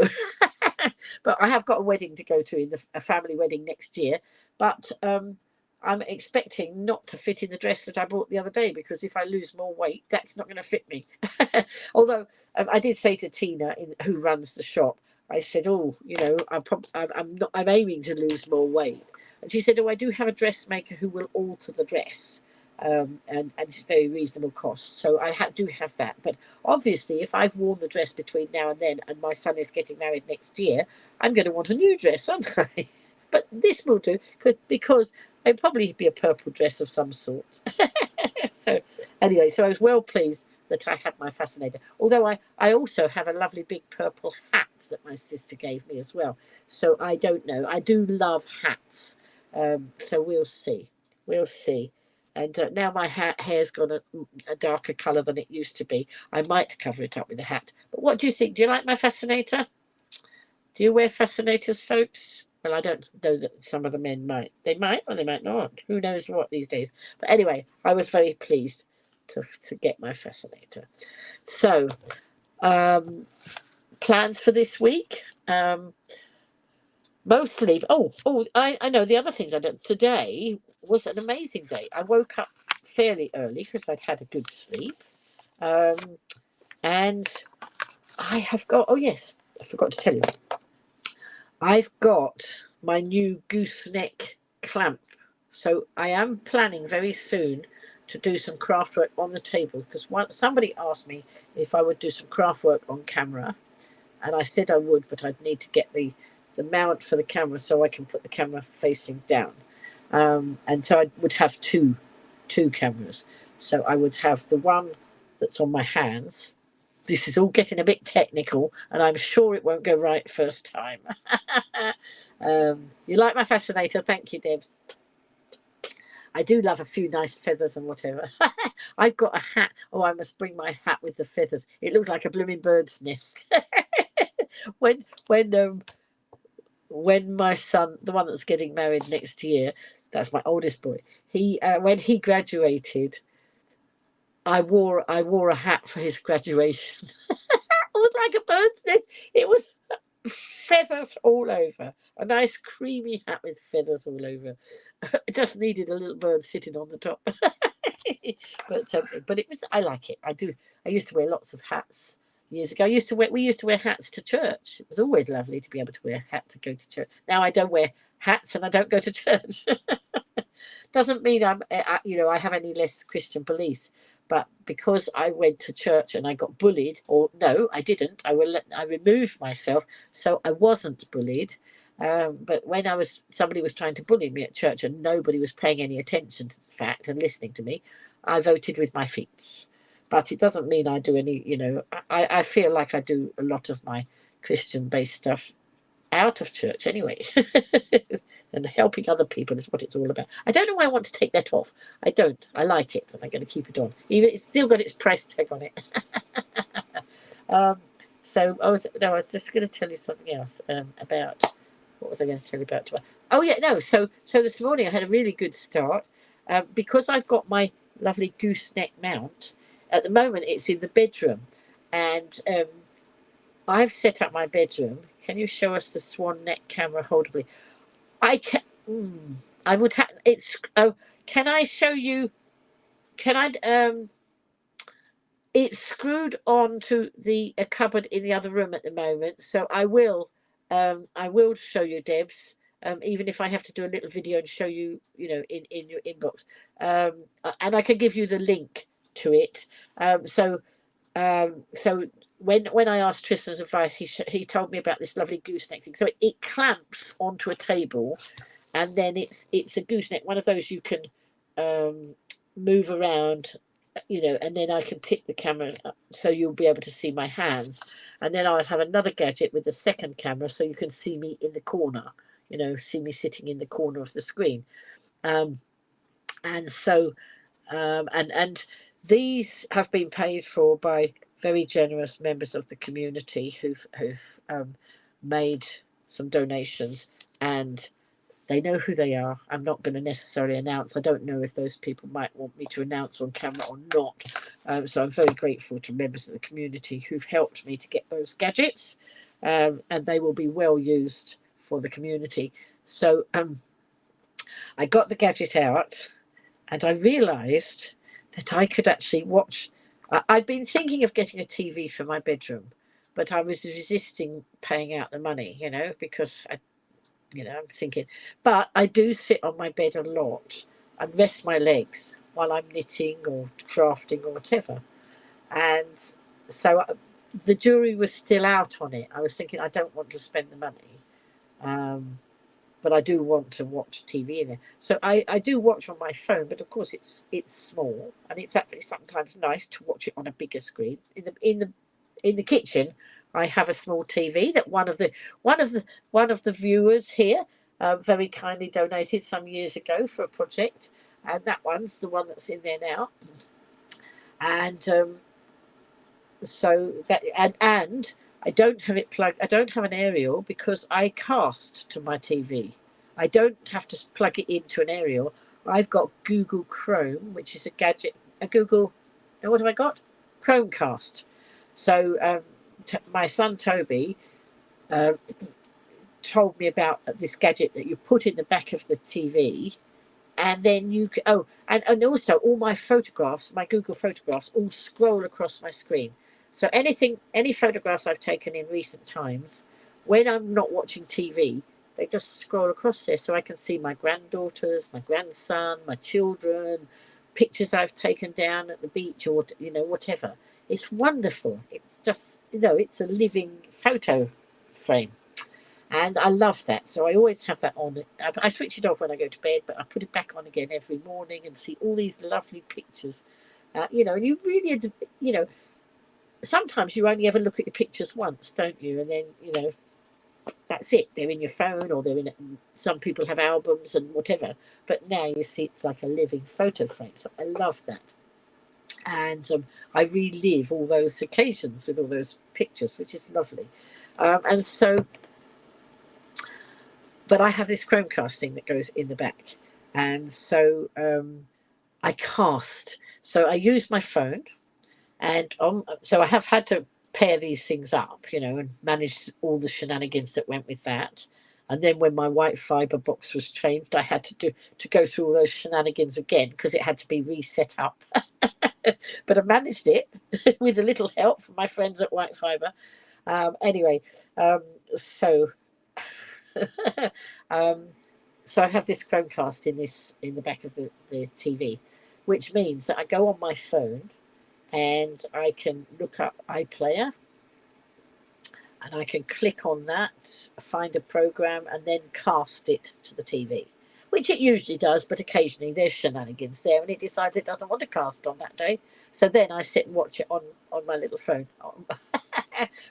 But I have got a wedding to go to, a family wedding next year. But I'm expecting not to fit in the dress that I bought the other day, because if I lose more weight, that's not going to fit me. Although I did say to Tina, who runs the shop, I said, oh, I'm aiming to lose more weight. And she said, oh, I do have a dressmaker who will alter the dress. And it's a very reasonable cost. So I do have that. But obviously, if I've worn the dress between now and then and my son is getting married next year, I'm going to want a new dress, aren't I? But this will do, because it'd probably be a purple dress of some sort. So anyway, so I was well pleased that I had my fascinator. Although I also have a lovely big purple hat that my sister gave me as well. So I don't know. I do love hats. So we'll see. We'll see. And now my hair's got a darker colour than it used to be. I might cover it up with a hat. But what do you think? Do you like my fascinator? Do you wear fascinators, folks? Well, I don't know that some of the men might. They might or they might not. Who knows what these days. But anyway, I was very pleased to get my fascinator. So, plans for this week? Mostly, I know the other things I did. Today was an amazing day. I woke up fairly early because I'd had a good sleep. And I have got, oh yes, I forgot to tell you. I've got my new gooseneck clamp. So I am planning very soon to do some craft work on the table, because somebody asked me if I would do some craft work on camera. And I said I would, but I'd need to get the mount for the camera so I can put the camera facing down. And so I would have two cameras. So I would have the one that's on my hands. This is all getting a bit technical, and I'm sure it won't go right first time. You like my fascinator? Thank you, Debs. I do love a few nice feathers and whatever. I've got a hat. Oh, I must bring my hat with the feathers. It looks like a blooming bird's nest. When my son, the one that's getting married next year, that's my oldest boy, when he graduated, I wore a hat for his graduation. It was like a bird's nest. It was feathers all over. A nice creamy hat with feathers all over. It just needed a little bird sitting on the top. But it was. I like it. I do. I used to wear lots of hats years ago. We used to wear hats to church. It was always lovely to be able to wear a hat to go to church. Now I don't wear hats and I don't go to church. Doesn't mean I have any less Christian beliefs. But because I went to church and I got bullied, or no, I didn't. I removed myself, so I wasn't bullied. But when somebody was trying to bully me at church and nobody was paying any attention to the fact and listening to me, I voted with my feet. But it doesn't mean I do any. I feel like I do a lot of my Christian-based stuff out of church anyway. And helping other people is what it's all about. I don't know why I want to take that off. I don't. I like it, and I'm going to keep it on. Even it's still got its price tag on it. So I was just going to tell you something else about. What was I going to tell you about? Oh yeah, no. So this morning I had a really good start because I've got my lovely gooseneck mount. At the moment, it's in the bedroom, and I've set up my bedroom. Can you show us the swan neck camera holdably? I can. I would have. It's. Oh, can I show you? Can I? It's screwed onto a cupboard in the other room at the moment. So I will. I will show you, Debs. Even if I have to do a little video and show you, in your inbox. And I can give you the link to it. So when I asked Tristan's advice, he told me about this lovely gooseneck thing. So it clamps onto a table, and then it's a gooseneck, one of those you can move around, and then I can tip the camera up, so you'll be able to see my hands, and then I'll have another gadget with the second camera, so you can see me in the corner, see me sitting in the corner of the screen, and so and these have been paid for by very generous members of the community who've made some donations, and they know who they are. I'm not going to necessarily announce. I don't know if those people might want me to announce on camera or not. So I'm very grateful to members of the community who've helped me to get those gadgets, and they will be well used for the community. So I got the gadget out, and I realised that I could actually watch. I'd been thinking of getting a TV for my bedroom, but I was resisting paying out the money, because I'm thinking. But I do sit on my bed a lot and rest my legs while I'm knitting or crafting or whatever. And so the jury was still out on it. I was thinking I don't want to spend the money. But I do want to watch TV in there. So I do watch on my phone, but of course it's small, and it's actually sometimes nice to watch it on a bigger screen. In the kitchen, I have a small TV that one of the viewers here very kindly donated some years ago for a project, and that one's the one that's in there now. And so that and I don't have it plugged. I don't have an aerial because I cast to my TV. I don't have to plug it into an aerial. I've got Google Chrome, which is a gadget. What have I got? Chromecast. So my son Toby told me about this gadget that you put in the back of the TV, and then and also all my photographs, my Google photographs, all scroll across my screen. So any photographs I've taken in recent times, when I'm not watching TV, they just scroll across there, so I can see my granddaughters, my grandson, my children, pictures I've taken down at the beach, or whatever. It's wonderful. It's just it's a living photo frame, and I love that. So I always have that on. I switch it off when I go to bed, but I put it back on again every morning and see all these lovely pictures. And you really, sometimes you only ever look at your pictures once, don't you? And then, that's it. They're in your phone, or some people have albums and whatever. But now you see it's like a living photo frame. So I love that. And I relive all those occasions with all those pictures, which is lovely. And so, but I have this Chromecast thing that goes in the back. And so I cast. So I use my phone. And so I have had to pair these things up, you know, and manage all the shenanigans that went with that. And then when my white fibre box was changed, I had to go through all those shenanigans again because it had to be reset up. But I managed it with a little help from my friends at White Fibre. Anyway, so um, so I have this Chromecast in the back of the TV, which means that I go on my phone and I can look up iPlayer and I can click on that, find a program, and then cast it to the TV, which it usually does, but occasionally there's shenanigans there and it decides it doesn't want to cast on that day. So then I sit and watch it on my little phone.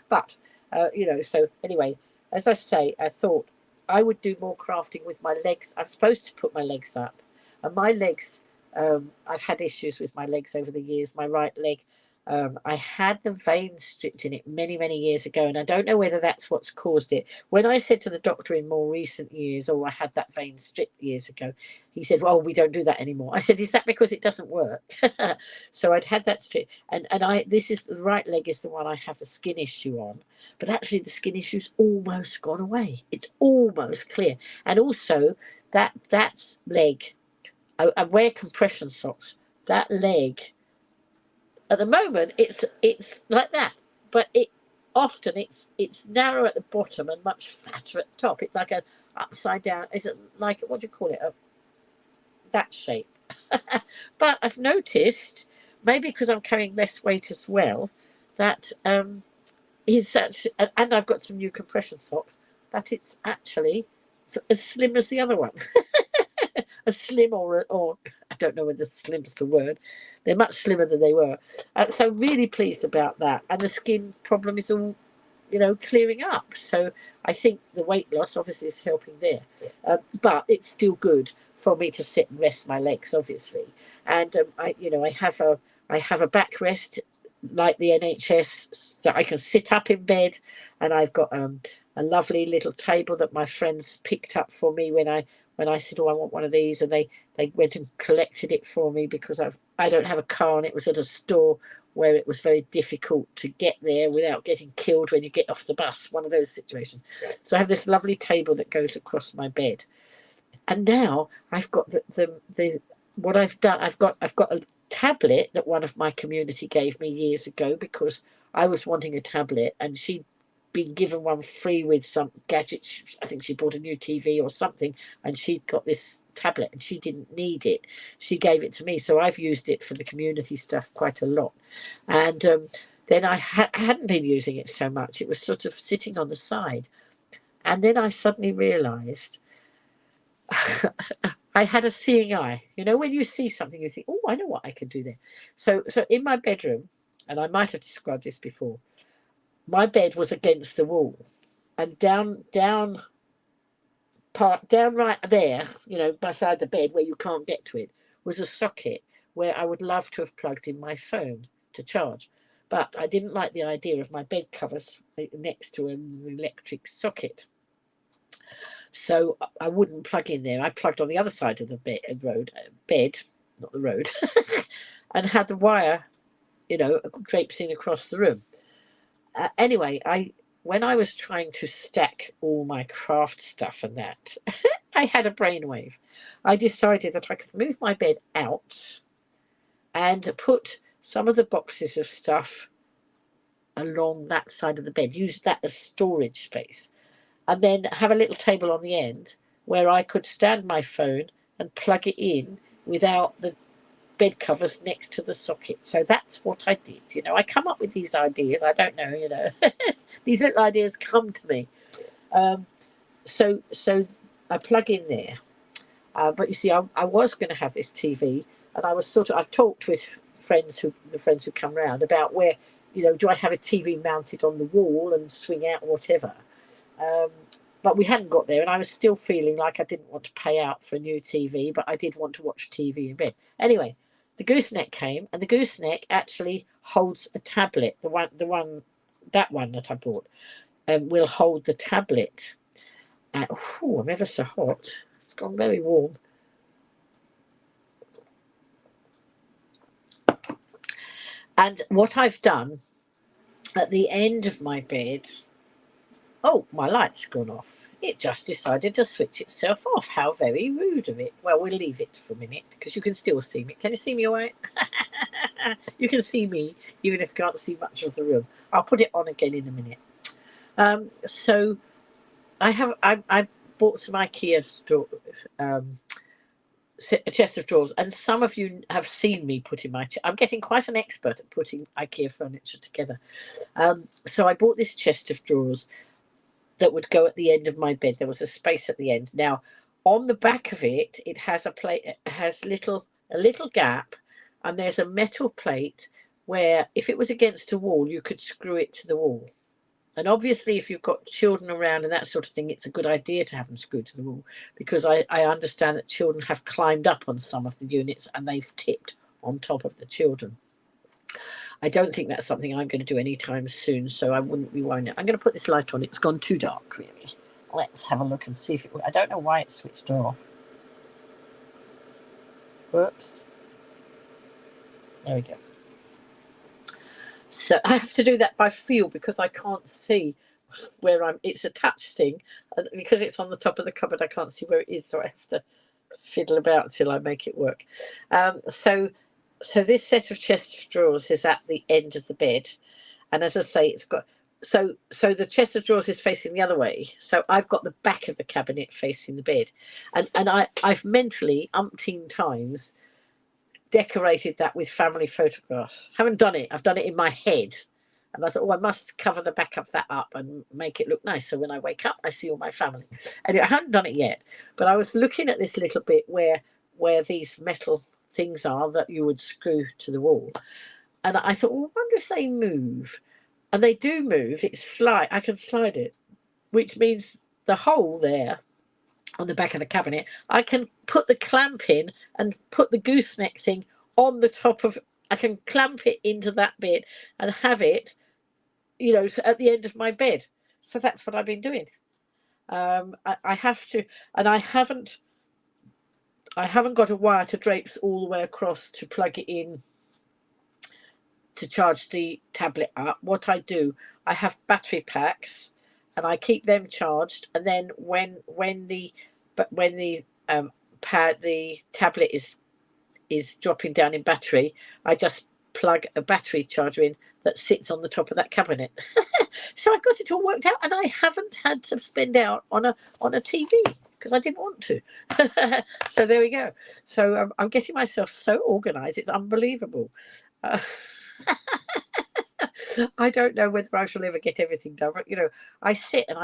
But, you know, so anyway, as I say, I thought I would do more crafting with my legs. I'm supposed to put my legs up. And my legs, I've had issues with my legs over the years. My right leg, I had the vein stripped in it many, many years ago, and I don't know whether that's what's caused it. When I said to the doctor in more recent years, oh, I had that vein stripped years ago, he said, well, we don't do that anymore. I said, is that because it doesn't work? So I'd had that stripped, and this is the right leg is the one I have the skin issue on, but actually the skin issue's almost gone away. It's almost clear. And also that's leg, I wear compression socks. That leg, at the moment, it's like that, but it's narrow at the bottom and much fatter at the top. It's like an upside down. Is it like, what do you call it? That shape. But I've noticed, maybe because I'm carrying less weight as well, that is actually, and I've got some new compression socks, that it's actually as slim as the other one. A slim or I don't know whether slim's the word. They're much slimmer than they were. So really pleased about that. And the skin problem is all, you know, clearing up. So I think the weight loss obviously is helping there. But it's still good for me to sit and rest my legs, obviously. And I have a backrest like the NHS, so I can sit up in bed, and I've got a lovely little table that my friends picked up for me when I said, oh, I want one of these, and they went and collected it for me because I don't have a car, and it was at a store where it was very difficult to get there without getting killed when you get off the bus, one of those situations. So I have this lovely table that goes across my bed. And now I've got the what I've done, I've got a tablet that one of my community gave me years ago because I was wanting a tablet, and she'd been given one free with some gadgets. I think she bought a new TV or something, and she'd got this tablet and she didn't need it. She gave it to me, so I've used it for the community stuff quite a lot. And then I hadn't been using it so much. It was sort of sitting on the side. And then I suddenly realised I had a seeing eye. You know, when you see something, you think, oh, I know what I can do there. So in my bedroom, and I might have described this before, my bed was against the wall, and down right there, you know, beside the bed where you can't get to it, was a socket where I would love to have plugged in my phone to charge. But I didn't like the idea of my bed covers next to an electric socket. So I wouldn't plug in there. I plugged on the other side of the bed, not the road, and had the wire, you know, traipsing across the room. Anyway, when I was trying to stack all my craft stuff and that, I had a brainwave. I decided that I could move my bed out and put some of the boxes of stuff along that side of the bed, use that as storage space, and then have a little table on the end where I could stand my phone and plug it in without the bed covers next to the socket. So that's what I did. You know, I come up with these ideas. I don't know, you know, these little ideas come to me. So I plug in there. But you see, I was going to have this TV, and I've talked with the friends who come round about where, you know, do I have a TV mounted on the wall and swing out or whatever. But we hadn't got there, and I was still feeling like I didn't want to pay out for a new TV, but I did want to watch TV in bed. Anyway, the gooseneck came, and the gooseneck actually holds a tablet. That one that I bought will hold the tablet. I'm ever so hot. It's gone very warm. And what I've done at the end of my bed, oh, my light's gone off. It just decided to switch itself off. How very rude of it. Well, we'll leave it for a minute because you can still see me. Can you see me all right? You can see me even if you can't see much of the room. I'll put it on again in a minute. So I bought some IKEA a chest of drawers, and some of you have seen me putting I'm getting quite an expert at putting IKEA furniture together. So I bought this chest of drawers that would go at the end of my bed. There was a space at the end. Now, on the back of it, it has a plate. It has a little gap, and there's a metal plate where, if it was against a wall, you could screw it to the wall. And obviously, if you've got children around and that sort of thing, it's a good idea to have them screwed to the wall, because I understand that children have climbed up on some of the units and they've tipped on top of the children. I don't think that's something I'm going to do anytime soon, so I wouldn't be worrying. I'm going to put this light on. It's gone too dark, really. Let's have a look and see if it... I don't know why it switched off. Whoops. There we go. So I have to do that by feel because I can't see where I'm... It's a touch thing, and because it's on the top of the cupboard, I can't see where it is, so I have to fiddle about till I make it work. So this set of chest of drawers is at the end of the bed, and as I say, it's got so the chest of drawers is facing the other way. So I've got the back of the cabinet facing the bed, and I've mentally umpteen times decorated that with family photographs. Haven't done it. I've done it in my head, and I thought, oh, I must cover the back of that up and make it look nice. So when I wake up, I see all my family. And I haven't done it yet, but I was looking at this little bit where these metal things are that you would screw to the wall, and I thought, well, I wonder if they move, and they do move. I can slide it, which means the hole there on the back of the cabinet, I can put the clamp in and put the gooseneck thing on the top of... I can clamp it into that bit and have it, at the end of my bed. So that's what I've been doing. I have to, and I haven't got a wire to drapes all the way across to plug it in to charge the tablet up. What I do, I have battery packs, and I keep them charged. And then when the tablet is dropping down in battery, I just plug a battery charger in that sits on the top of that cabinet. So I got it all worked out, and I haven't had to spend out on a TV because I didn't want to. So there we go. So I'm getting myself so organised, it's unbelievable. I don't know whether I shall ever get everything done, but I sit and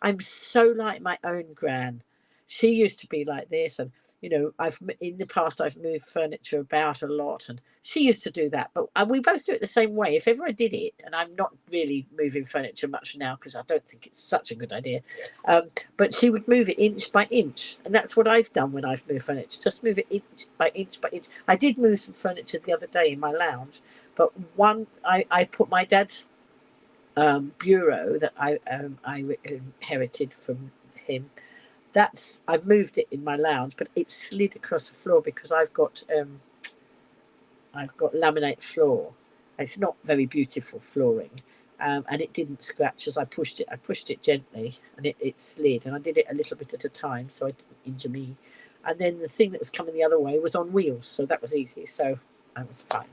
I'm so like my own gran. She used to be like this, and in the past I've moved furniture about a lot, and she used to do that. But we both do it the same way. If ever I did it, and I'm not really moving furniture much now because I don't think it's such a good idea, but she would move it inch by inch, and that's what I've done when I've moved furniture. Just move it inch by inch by inch. I did move some furniture the other day in my lounge, but I put my dad's bureau that I inherited from him. I've moved it in my lounge, but it slid across the floor because I've got laminate floor. It's not very beautiful flooring, and it didn't scratch as I pushed it. I pushed it gently, and it slid, and I did it a little bit at a time so it didn't injure me. And then the thing that was coming the other way was on wheels, so that was easy. So I was fine.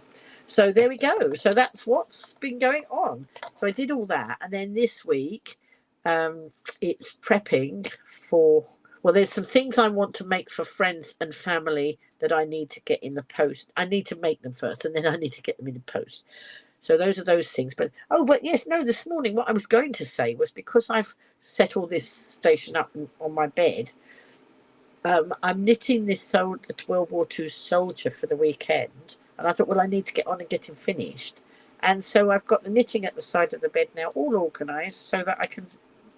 So there we go. So that's what's been going on. So I did all that, and then this week it's prepping for... Well, there's some things I want to make for friends and family that I need to get in the post. I need to make them first, and then I need to get them in the post. So those are those things. But this morning what I was going to say was, because I've set all this station up on my bed, I'm knitting this the World War II soldier for the weekend, and I thought, well, I need to get on and get him finished. And so I've got the knitting at the side of the bed now, all organised, so that I can...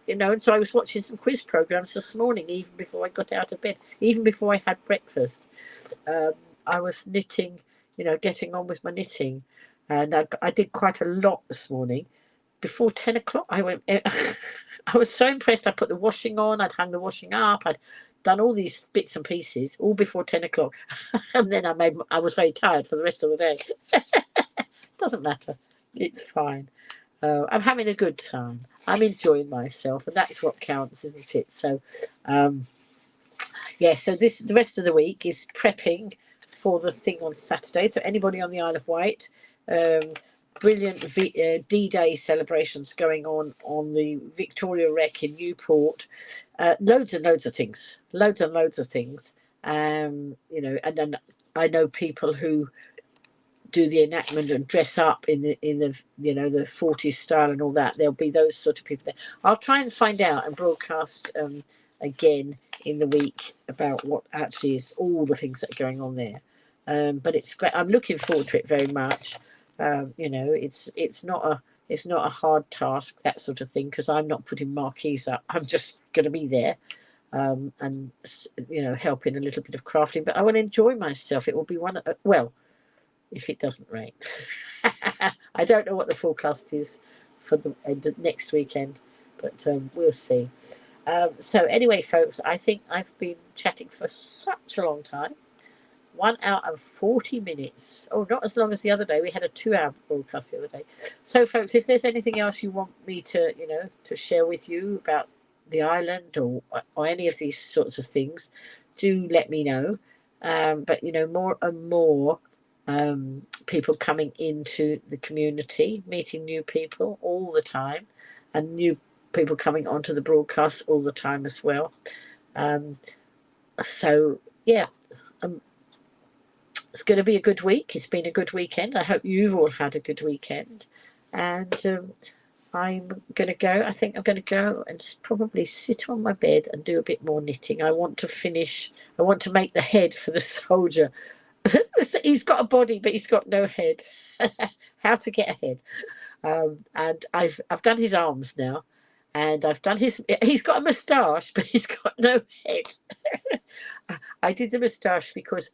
and so I was watching some quiz programs this morning, even before I got out of bed, even before I had breakfast. I was knitting, getting on with my knitting, and I did quite a lot this morning. Before 10 o'clock, I was so impressed. I put the washing on, I'd hung the washing up, I'd done all these bits and pieces, all before 10 o'clock. And then I was very tired for the rest of the day. Doesn't matter. It's fine. I'm having a good time. I'm enjoying myself, and that's what counts, isn't it? So, yeah. So the rest of the week is prepping for the thing on Saturday. So anybody on the Isle of Wight, um, brilliant D-Day celebrations going on the Victoria Wreck in Newport. Loads and loads of things. Loads and loads of things. And then I know people who do the enactment and dress up in the the 40s style and all that. There'll be those sort of people there. I'll try and find out and broadcast again in the week about what actually is all the things that are going on there. But it's great. I'm looking forward to it very much. It's not a hard task, that sort of thing, because I'm not putting marquees up. I'm just going to be there. And helping a little bit of crafting, but I will enjoy myself. It will be if it doesn't rain. I don't know what the forecast is for the end of next weekend, but we'll see. So anyway, folks, I think I've been chatting for such a long time. 1 hour and 40 minutes. Oh, not as long as the other day. We had a 2-hour broadcast the other day. So, folks, if there's anything else you want me to, to share with you about the island or any of these sorts of things, do let me know. But more and more people coming into the community, meeting new people all the time, and new people coming onto the broadcast all the time as well. So yeah, it's going to be a good week. It's been a good weekend. I hope you've all had a good weekend. And I'm going to go. I think I'm going to go and probably sit on my bed and do a bit more knitting. I want to make the head for the soldier. He's got a body, but he's got no head. How to get a head. And I've done his arms now. And I've done he's got a moustache, but he's got no head. I did the moustache because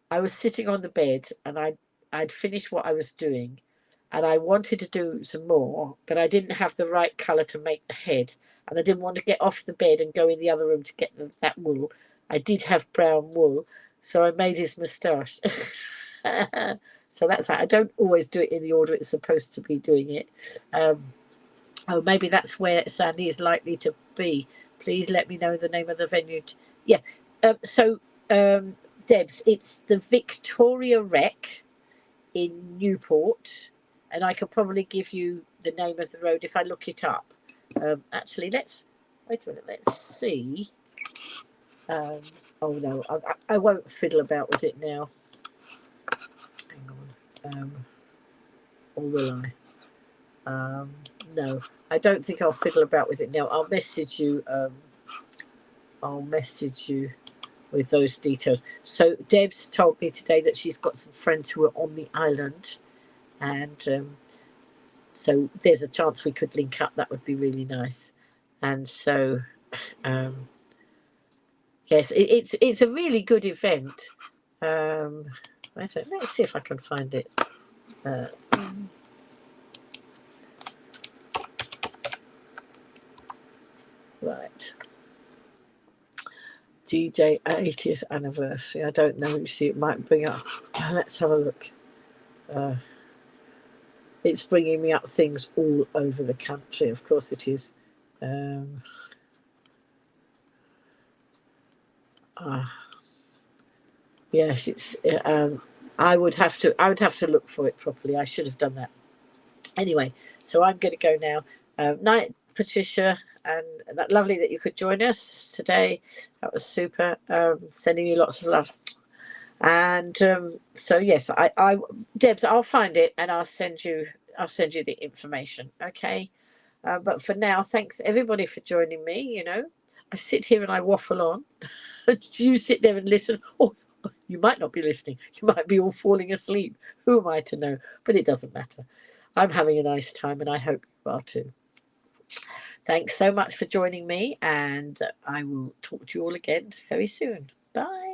I was sitting on the bed and I'd finished what I was doing and I wanted to do some more, but I didn't have the right colour to make the head. And I didn't want to get off the bed and go in the other room to get that wool. I did have brown wool, so I made his moustache. So that's right. I don't always do it in the order it's supposed to be doing it. Maybe that's where Sandy is likely to be. Please let me know the name of the venue. Yeah. Debs, it's the Victoria Wreck in Newport, and I could probably give you the name of the road if I look it up. Actually, wait a minute. Let's see. Oh no, I won't fiddle about with it now. Hang on. Or will I? No, I don't think I'll fiddle about with it now. I'll message you. With those details. So Deb's told me today that she's got some friends who are on the island, and so there's a chance we could link up. That would be really nice. And so yes, it's a really good event. Let's see if I can find it. Right. DJ 80th anniversary. I don't know. See, it might bring up. Let's have a look. It's bringing me up things all over the country. Of course, it is. Yes, it's. I would have to look for it properly. I should have done that. Anyway, so I'm going to go now. Night, Patricia. And that lovely that you could join us today. That was super. Sending you lots of love. And so yes, Debs, I'll find it and I'll send you the information. Okay. But for now, thanks everybody for joining me. I sit here and I waffle on. You sit there and listen. Oh, you might not be listening. You might be all falling asleep. Who am I to know? But it doesn't matter. I'm having a nice time and I hope you are too. Thanks so much for joining me, and I will talk to you all again very soon. Bye.